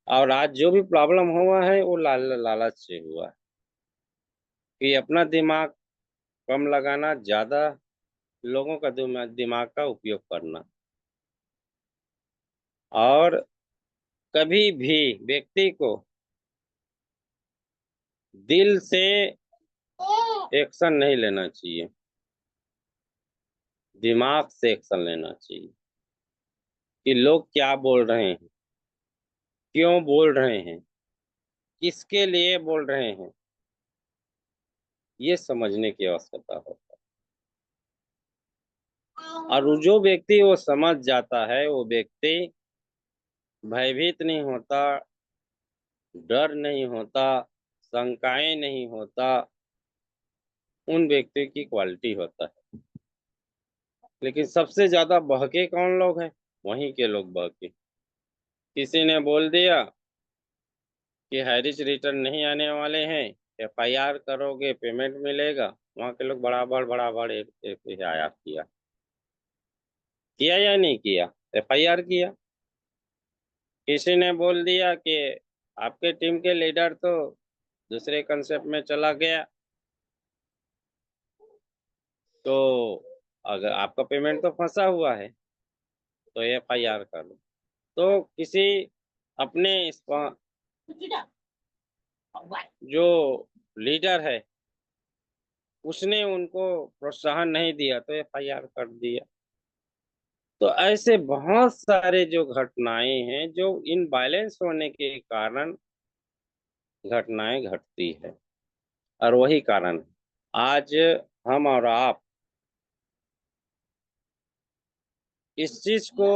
और आज जो भी प्रॉब्लम हुआ है वो लालच से हुआ है कि अपना दिमाग कम लगाना, ज्यादा लोगों का दिमाग का उपयोग करना। और कभी भी व्यक्ति को दिल से एक्शन नहीं लेना चाहिए, दिमाग से एक्शन लेना चाहिए कि लोग क्या बोल रहे हैं, क्यों बोल रहे हैं, किसके लिए बोल रहे हैं, ये समझने की आवश्यकता होता है। और जो व्यक्ति वो समझ जाता है, वो व्यक्ति भयभीत नहीं होता, डर नहीं होता, शंकाएं नहीं होता, उन व्यक्ति की क्वालिटी होता है। लेकिन सबसे ज्यादा बहके कौन लोग हैं? वहीं के लोग बहके। किसी ने बोल दिया कि हैरिस रिटर्न नहीं आने वाले हैं, FIR करोगे पेमेंट मिलेगा, वहाँ के लोग बराबर FIR किया या नहीं किया? FIR किया। किसी ने बोल दिया कि आपके टीम के लीडर तो दूसरे कंसेप्ट में चला गया, तो अगर आपका पेमेंट तो फंसा हुआ है तो FIR कर लो। तो किसी अपने जो लीडर है उसने उनको प्रोत्साहन नहीं दिया तो FIR कर दिया। तो ऐसे बहुत सारे जो घटनाएं हैं जो इनबैलेंस होने के कारण घटनाएं घटती है, और वही कारण आज हम और आप इस चीज को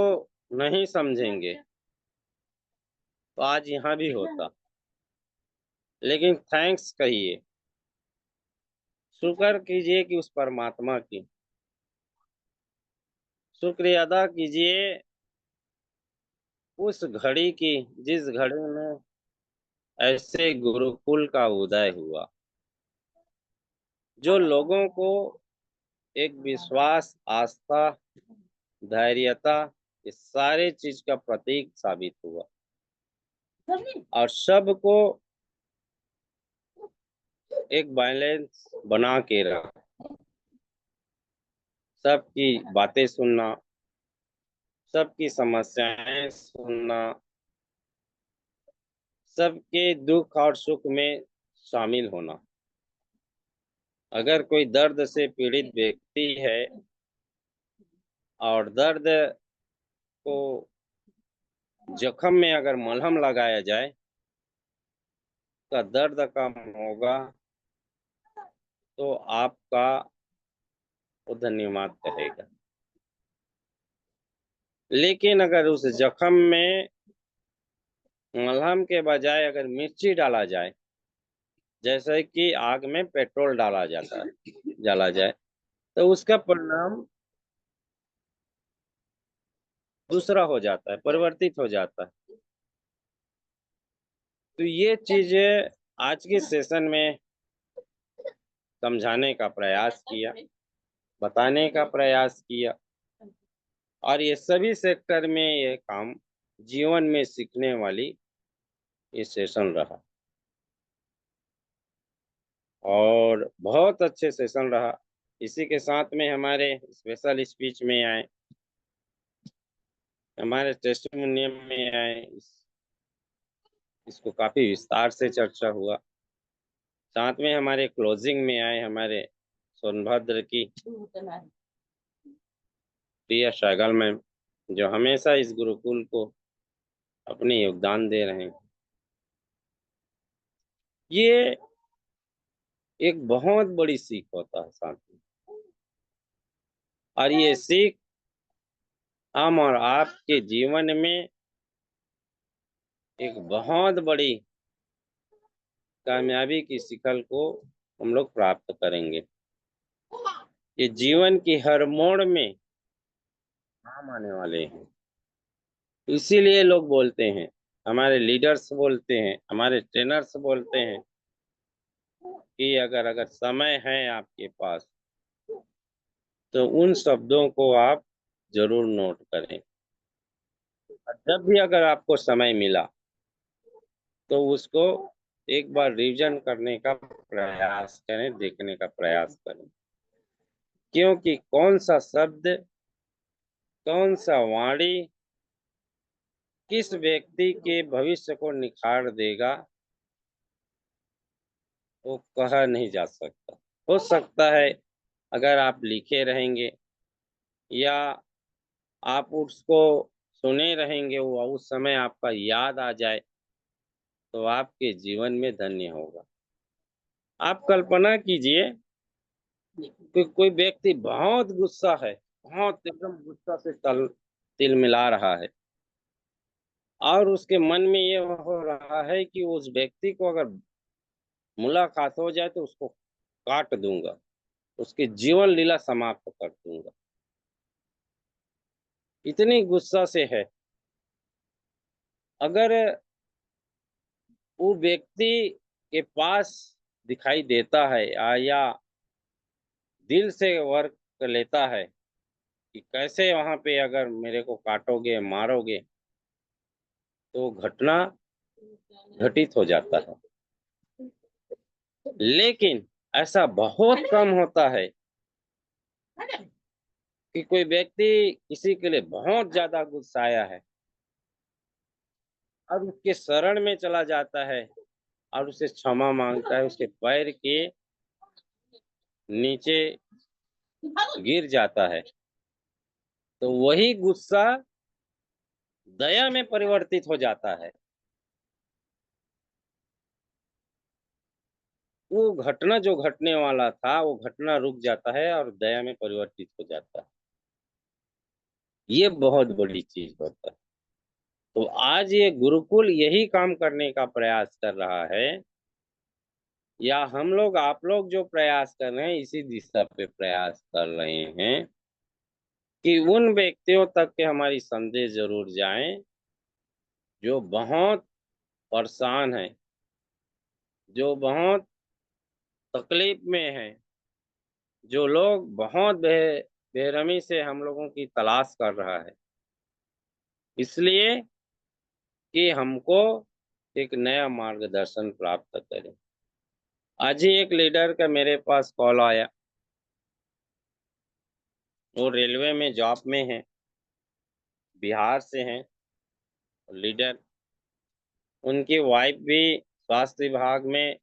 नहीं समझेंगे तो आज यहाँ भी होता। लेकिन थैंक्स कहिए, शुक्र कीजिए कि उस परमात्मा की, शुक्रिया अदा कीजिए उस घड़ी की जिस घड़ी में ऐसे गुरुकुल का उदय हुआ, जो लोगों को एक विश्वास, आस्था, धैर्यता, इस सारे चीज का प्रतीक साबित हुआ, और सबको एक बैलेंस बना के रखा। सबकी बातें सुनना, सबकी समस्याएं सुनना, सबके दुख और सुख में शामिल होना। अगर कोई दर्द से पीड़ित व्यक्ति है और दर्द को जख्म में अगर मलहम लगाया जाए तो दर्द कम होगा, तो आपका वो धन्यवाद कहेगा। लेकिन अगर उस जख्म में मलहम के बजाय अगर मिर्ची डाला जाए, जैसे कि आग में पेट्रोल डाला जाता है, जला जाए, तो उसका परिणाम दूसरा हो जाता है, परिवर्तित हो जाता है। तो ये चीजें आज के सेशन में समझाने का प्रयास किया, बताने का प्रयास किया, और ये सभी सेक्टर में ये काम जीवन में सीखने वाली ये सेशन रहा, और बहुत अच्छे सेशन रहा। इसी के साथ में हमारे स्पेशल स्पीच में आए, हमारे टेस्टिमोनियम में आए, इसको काफी विस्तार से चर्चा हुआ। साथ में हमारे क्लोजिंग में आए हमारे सोनभद्र की प्रिया सहगल मैम, जो हमेशा इस गुरुकुल को अपने योगदान दे रहे हैं। ये एक बहुत बड़ी सीख होता है साथ में, और ये सीख हम और आपके जीवन में एक बहुत बड़ी कामयाबी की शिखर को हम लोग प्राप्त करेंगे। ये जीवन की हर मोड़ में काम आने वाले हैं। इसीलिए लोग बोलते हैं, हमारे लीडर्स बोलते हैं, हमारे ट्रेनर्स बोलते हैं कि अगर समय है आपके पास तो उन शब्दों को आप जरूर नोट करें, और जब भी अगर आपको समय मिला तो उसको एक बार रिवीजन करने का प्रयास करें, देखने का प्रयास करें, क्योंकि कौन सा शब्द, कौन सा वाणी किस व्यक्ति के भविष्य को निखार देगा वो कहा नहीं जा सकता। हो सकता है अगर आप लिखे रहेंगे या आप उसको सुने रहेंगे, वो उस समय आपका याद आ जाए तो आपके जीवन में धन्य होगा। आप कल्पना कीजिए कि कोई व्यक्ति बहुत गुस्सा है, बहुत एकदम गुस्सा से तिल मिला रहा है, और उसके मन में ये हो रहा है कि उस व्यक्ति को अगर मुलाकात हो जाए तो उसको काट दूंगा, उसकी जीवन लीला समाप्त कर दूंगा, इतनी गुस्सा से है। अगर वो व्यक्ति के पास दिखाई देता है या दिल से वर्क लेता है कि कैसे वहां पे अगर मेरे को काटोगे मारोगे तो घटना घटित हो जाता है। लेकिन ऐसा बहुत कम होता है कि कोई व्यक्ति किसी के लिए बहुत ज्यादा गुस्साया है और उसके शरण में चला जाता है और उसे क्षमा मांगता है, उसके पैर के नीचे गिर जाता है, तो वही गुस्सा दया में परिवर्तित हो जाता है। वो घटना जो घटने वाला था वो घटना रुक जाता है और दया में परिवर्तित हो जाता है। ये बहुत बड़ी चीज होता है। तो आज ये गुरुकुल यही काम करने का प्रयास कर रहा है, या हम लोग आप लोग जो प्रयास कर रहे हैं इसी दिशा पे प्रयास कर रहे हैं कि उन व्यक्तियों तक के हमारी संदेश जरूर जाएं जो बहुत परेशान है, जो बहुत तकलीफ में है, जो लोग बहुत बेरहमी से हम लोगों की तलाश कर रहा है, इसलिए कि हमको एक नया मार्गदर्शन प्राप्त करें। आज ही एक लीडर का मेरे पास कॉल आया, वो रेलवे में जॉब में है, बिहार से हैं लीडर। उनकी वाइफ भी स्वास्थ्य विभाग में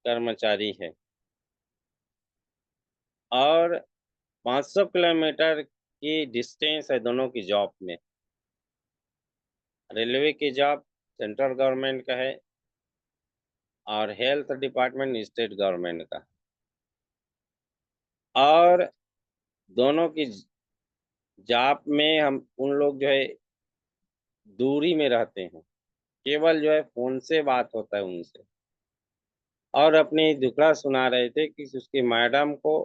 कर्मचारी है और 500 किलोमीटर की डिस्टेंस है दोनों की जॉब में। रेलवे की जॉब सेंट्रल गवर्नमेंट का है और हेल्थ डिपार्टमेंट स्टेट गवर्नमेंट का, और दोनों की जॉब में हम उन लोग जो है दूरी में रहते हैं, केवल जो है फोन से बात होता है उनसे, और अपनी दुखड़ा सुना रहे थे कि उसकी मैडम को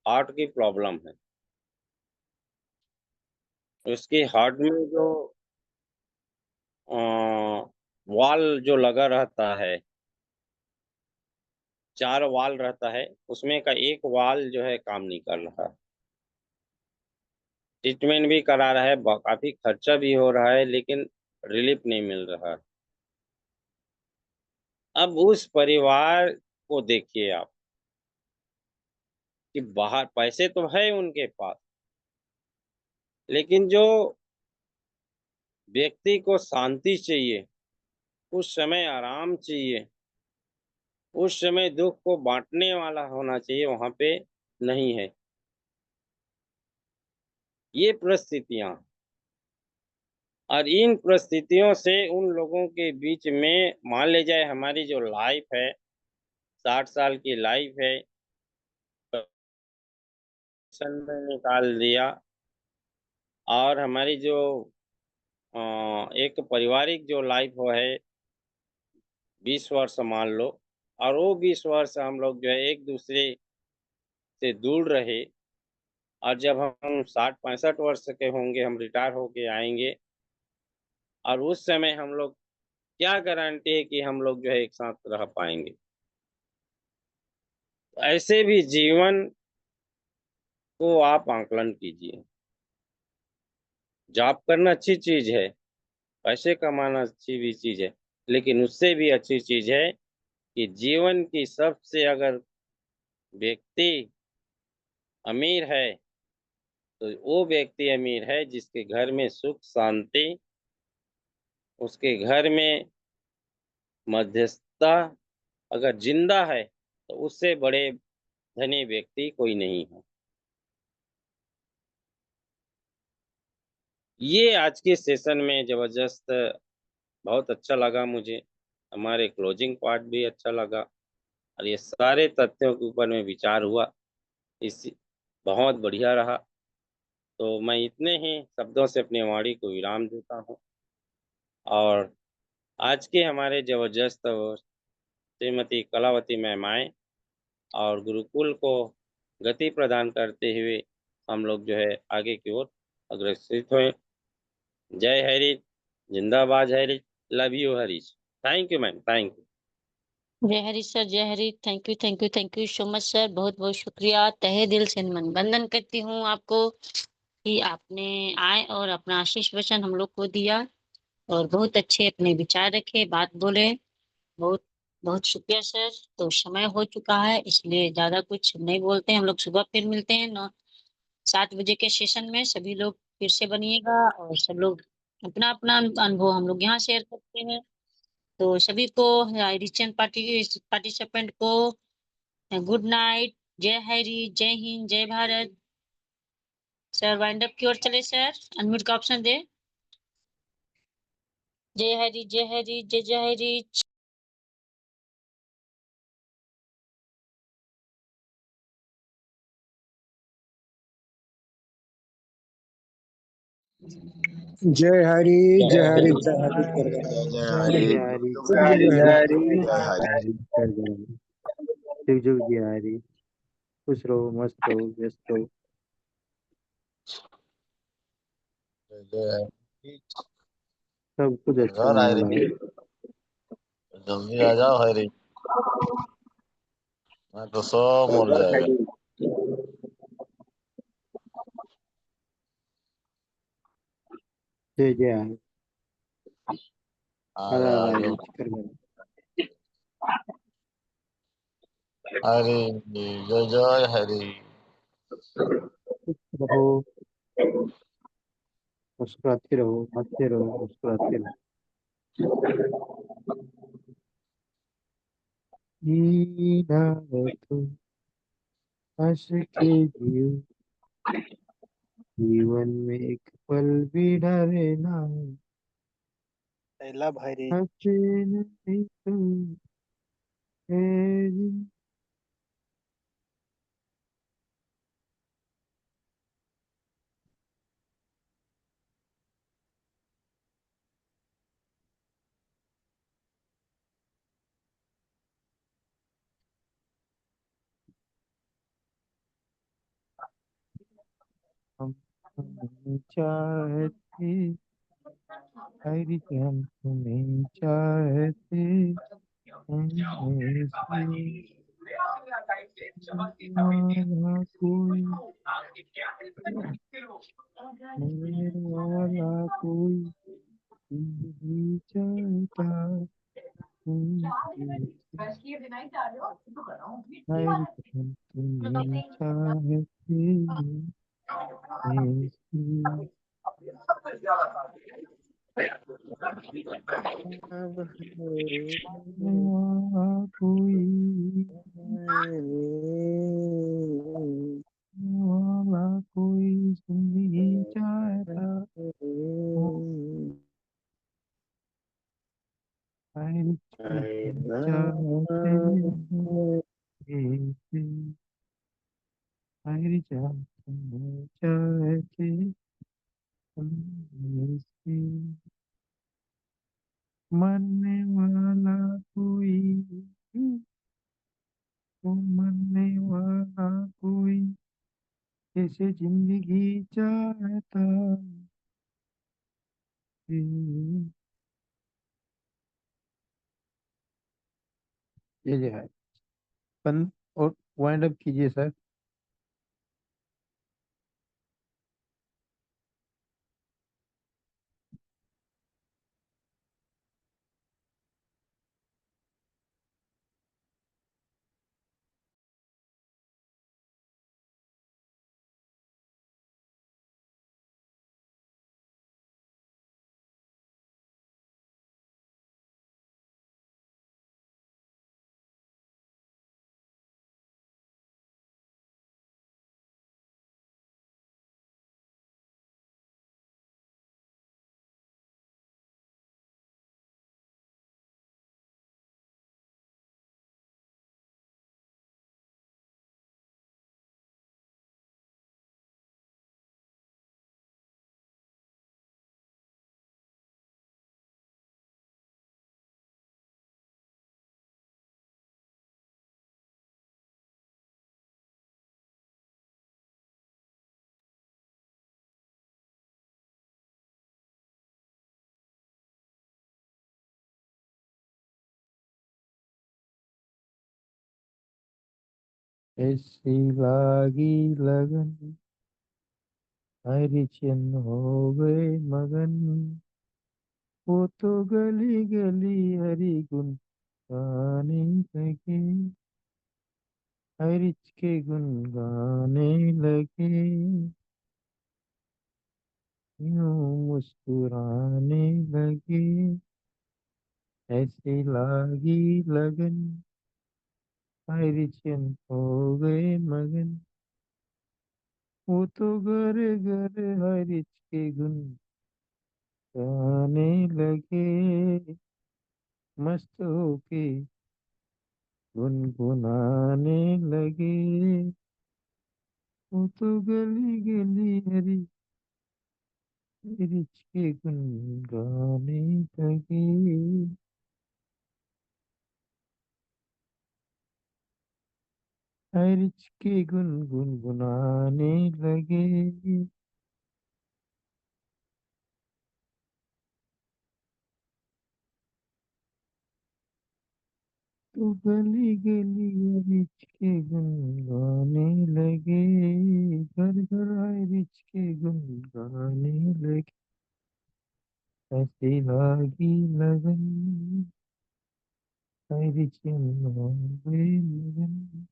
हार्ट की प्रॉब्लम है। उसकी हार्ट में जो वाल जो लगा रहता है, 4 वाल रहता है, उसमें का एक वाल जो है काम नहीं कर रहा। ट्रीटमेंट भी करा रहा है, काफी खर्चा भी हो रहा है, लेकिन रिलीफ नहीं मिल रहा। अब उस परिवार को देखिए आप कि बाहर पैसे तो है उनके पास, लेकिन जो व्यक्ति को शांति चाहिए, उस समय आराम चाहिए, उस समय दुख को बांटने वाला होना चाहिए, वहां पे नहीं है। ये परिस्थितियां, और इन परिस्थितियों से उन लोगों के बीच में मान ले जाए हमारी जो लाइफ है, 60 साल की लाइफ है, में निकाल दिया, और हमारी जो एक पारिवारिक जो लाइफ वो है 20 वर्ष मान लो, और वो 20 वर्ष हम लोग जो है एक दूसरे से दूर रहे, और जब हम 60-65 वर्ष के होंगे, हम रिटायर होके आएंगे, और उस समय हम लोग क्या गारंटी है कि हम लोग जो है एक साथ रह पाएंगे। ऐसे भी जीवन को आप आंकलन कीजिए। जॉब करना अच्छी चीज है, पैसे कमाना अच्छी भी चीज है, लेकिन उससे भी अच्छी चीज है कि जीवन की सबसे अगर व्यक्ति अमीर है तो वो व्यक्ति अमीर है जिसके घर में सुख शांति, उसके घर में मध्यस्थता अगर जिंदा है तो उससे बड़े धनी व्यक्ति कोई नहीं है। ये आज के सेशन में जबरदस्त बहुत अच्छा लगा मुझे, हमारे क्लोजिंग पार्ट भी अच्छा लगा, और ये सारे तथ्यों के ऊपर में विचार हुआ, इस बहुत बढ़िया रहा। तो मैं इतने ही शब्दों से अपनी वाणी को विराम देता हूँ, और आज के हमारे जबरदस्त श्रीमती कलावती मैम आए और गुरुकुल को गति प्रदान करते हुए हम लोग जो है आगे की ओर अग्रसरित हुए। जय हरीश, जिंदाबाद Harish, love you Harish. Thank you ma'am, thank you. जय हरि सर, जय Hari. Thank you so much sir. बहुत-बहुत शुक्रिया। तहे दिल से मन वंदन करती हूँ आपको कि आपने आए और अपना आशीष वचन हम लोग को दिया और बहुत अच्छे अपने विचार रखे, बात बोले। बहुत बहुत शुक्रिया सर। तो समय हो चुका है इसलिए ज़्यादा कुछ नहीं बोलते हैं। हम लोग सुबह फिर मिलते हैं 7 बजे के सेशन में। सभी लोग फिर से बनिएगा और सब लोग अपना-अपना अनुभव हम लोग यहाँ शेयर करते हैं। तो सभी को रिचेंट पार्टिसिपेंट को गुड नाइट, जय हरि, जय हिंद, जय भारत। सर वाइंड अप की ओर चले सर, अनम्यूट का ऑप्शन दे। जय हरि, जय हरि, जय जय हरि। जय हरि जय हरि जय हरि जय जय हरि हरि। हरि जय हरि, जय हरि जय हरि। जुग जुग जय हरि। खुश रहो, मस्त रहो, व्यस्त रहो। जय हरि। सब कुछ अच्छा घर होने हरि, वाला है। जल्दी आ जाओ हरि, मैं तो सब मर जाएगा। जय जय हरि। आ हर जा हर आ हरि जाओ कर हरि, जय जय हरि। रहो, मुस्कुराते रहो, हंसते रहो, मुस्कुराते रहो। जीना है तो हंस के जियो, जीवन में एक पल भी डरे ना। पहला भाई हंसे नहीं तो है जिंदगी। हम तुम्हें चाहते, हरी हम तुम्हें चाहते, हमें से वाला कोई, मेरे वाला कोई नहीं चाहता तुमसे। हरी हम तुम्हें चाहते, हमें से वाला कोई, वाला कोई जिंदगी चाहता हूँ। हरी तुम चाहते थे, हरी तुम चाहते हमसे। मरने वाला कोई, वो मरने वाला कोई कैसे जिंदगी चाहता है। ये जो है बंद और वाइंड अप कीजिए सर। ऐसी लागी लगन हरिचंद हो गए मगन, वो तो गली गली हरि गुन गाने लगे, हरिच के गुन गाने लगे, यूं मुस्कुराने लगे। ऐसी लागी लगन हरिचंद हो गए मगन, वो तो घर घर हरिच के गुन गाने लगे, मस्त होके गुनगुनाने लगे, वो तो गली गली हरी रिच के गुन गाने लगे। रिच के गुन गुनगुनाने लगे। तो गली गली रिच के गुन गाने लगे, घर घर रिच के गुन गाने लगे। ऐसी लागी लगन हरिचंद हो गए मगन।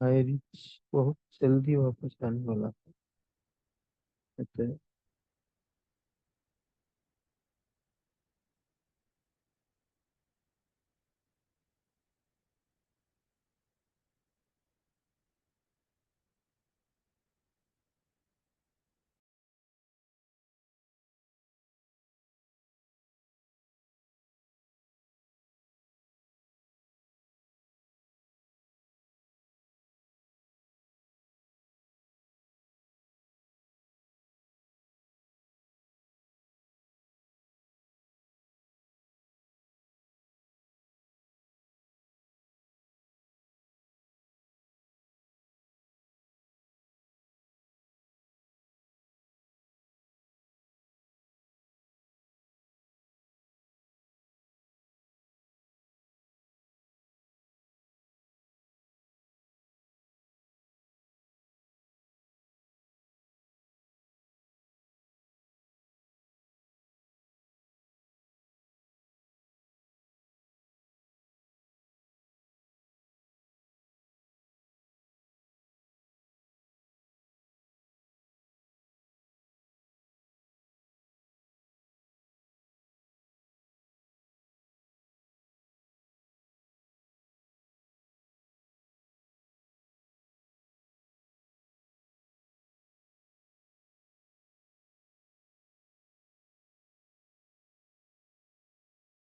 रिच बहुत जल्दी वापस आने वाला है।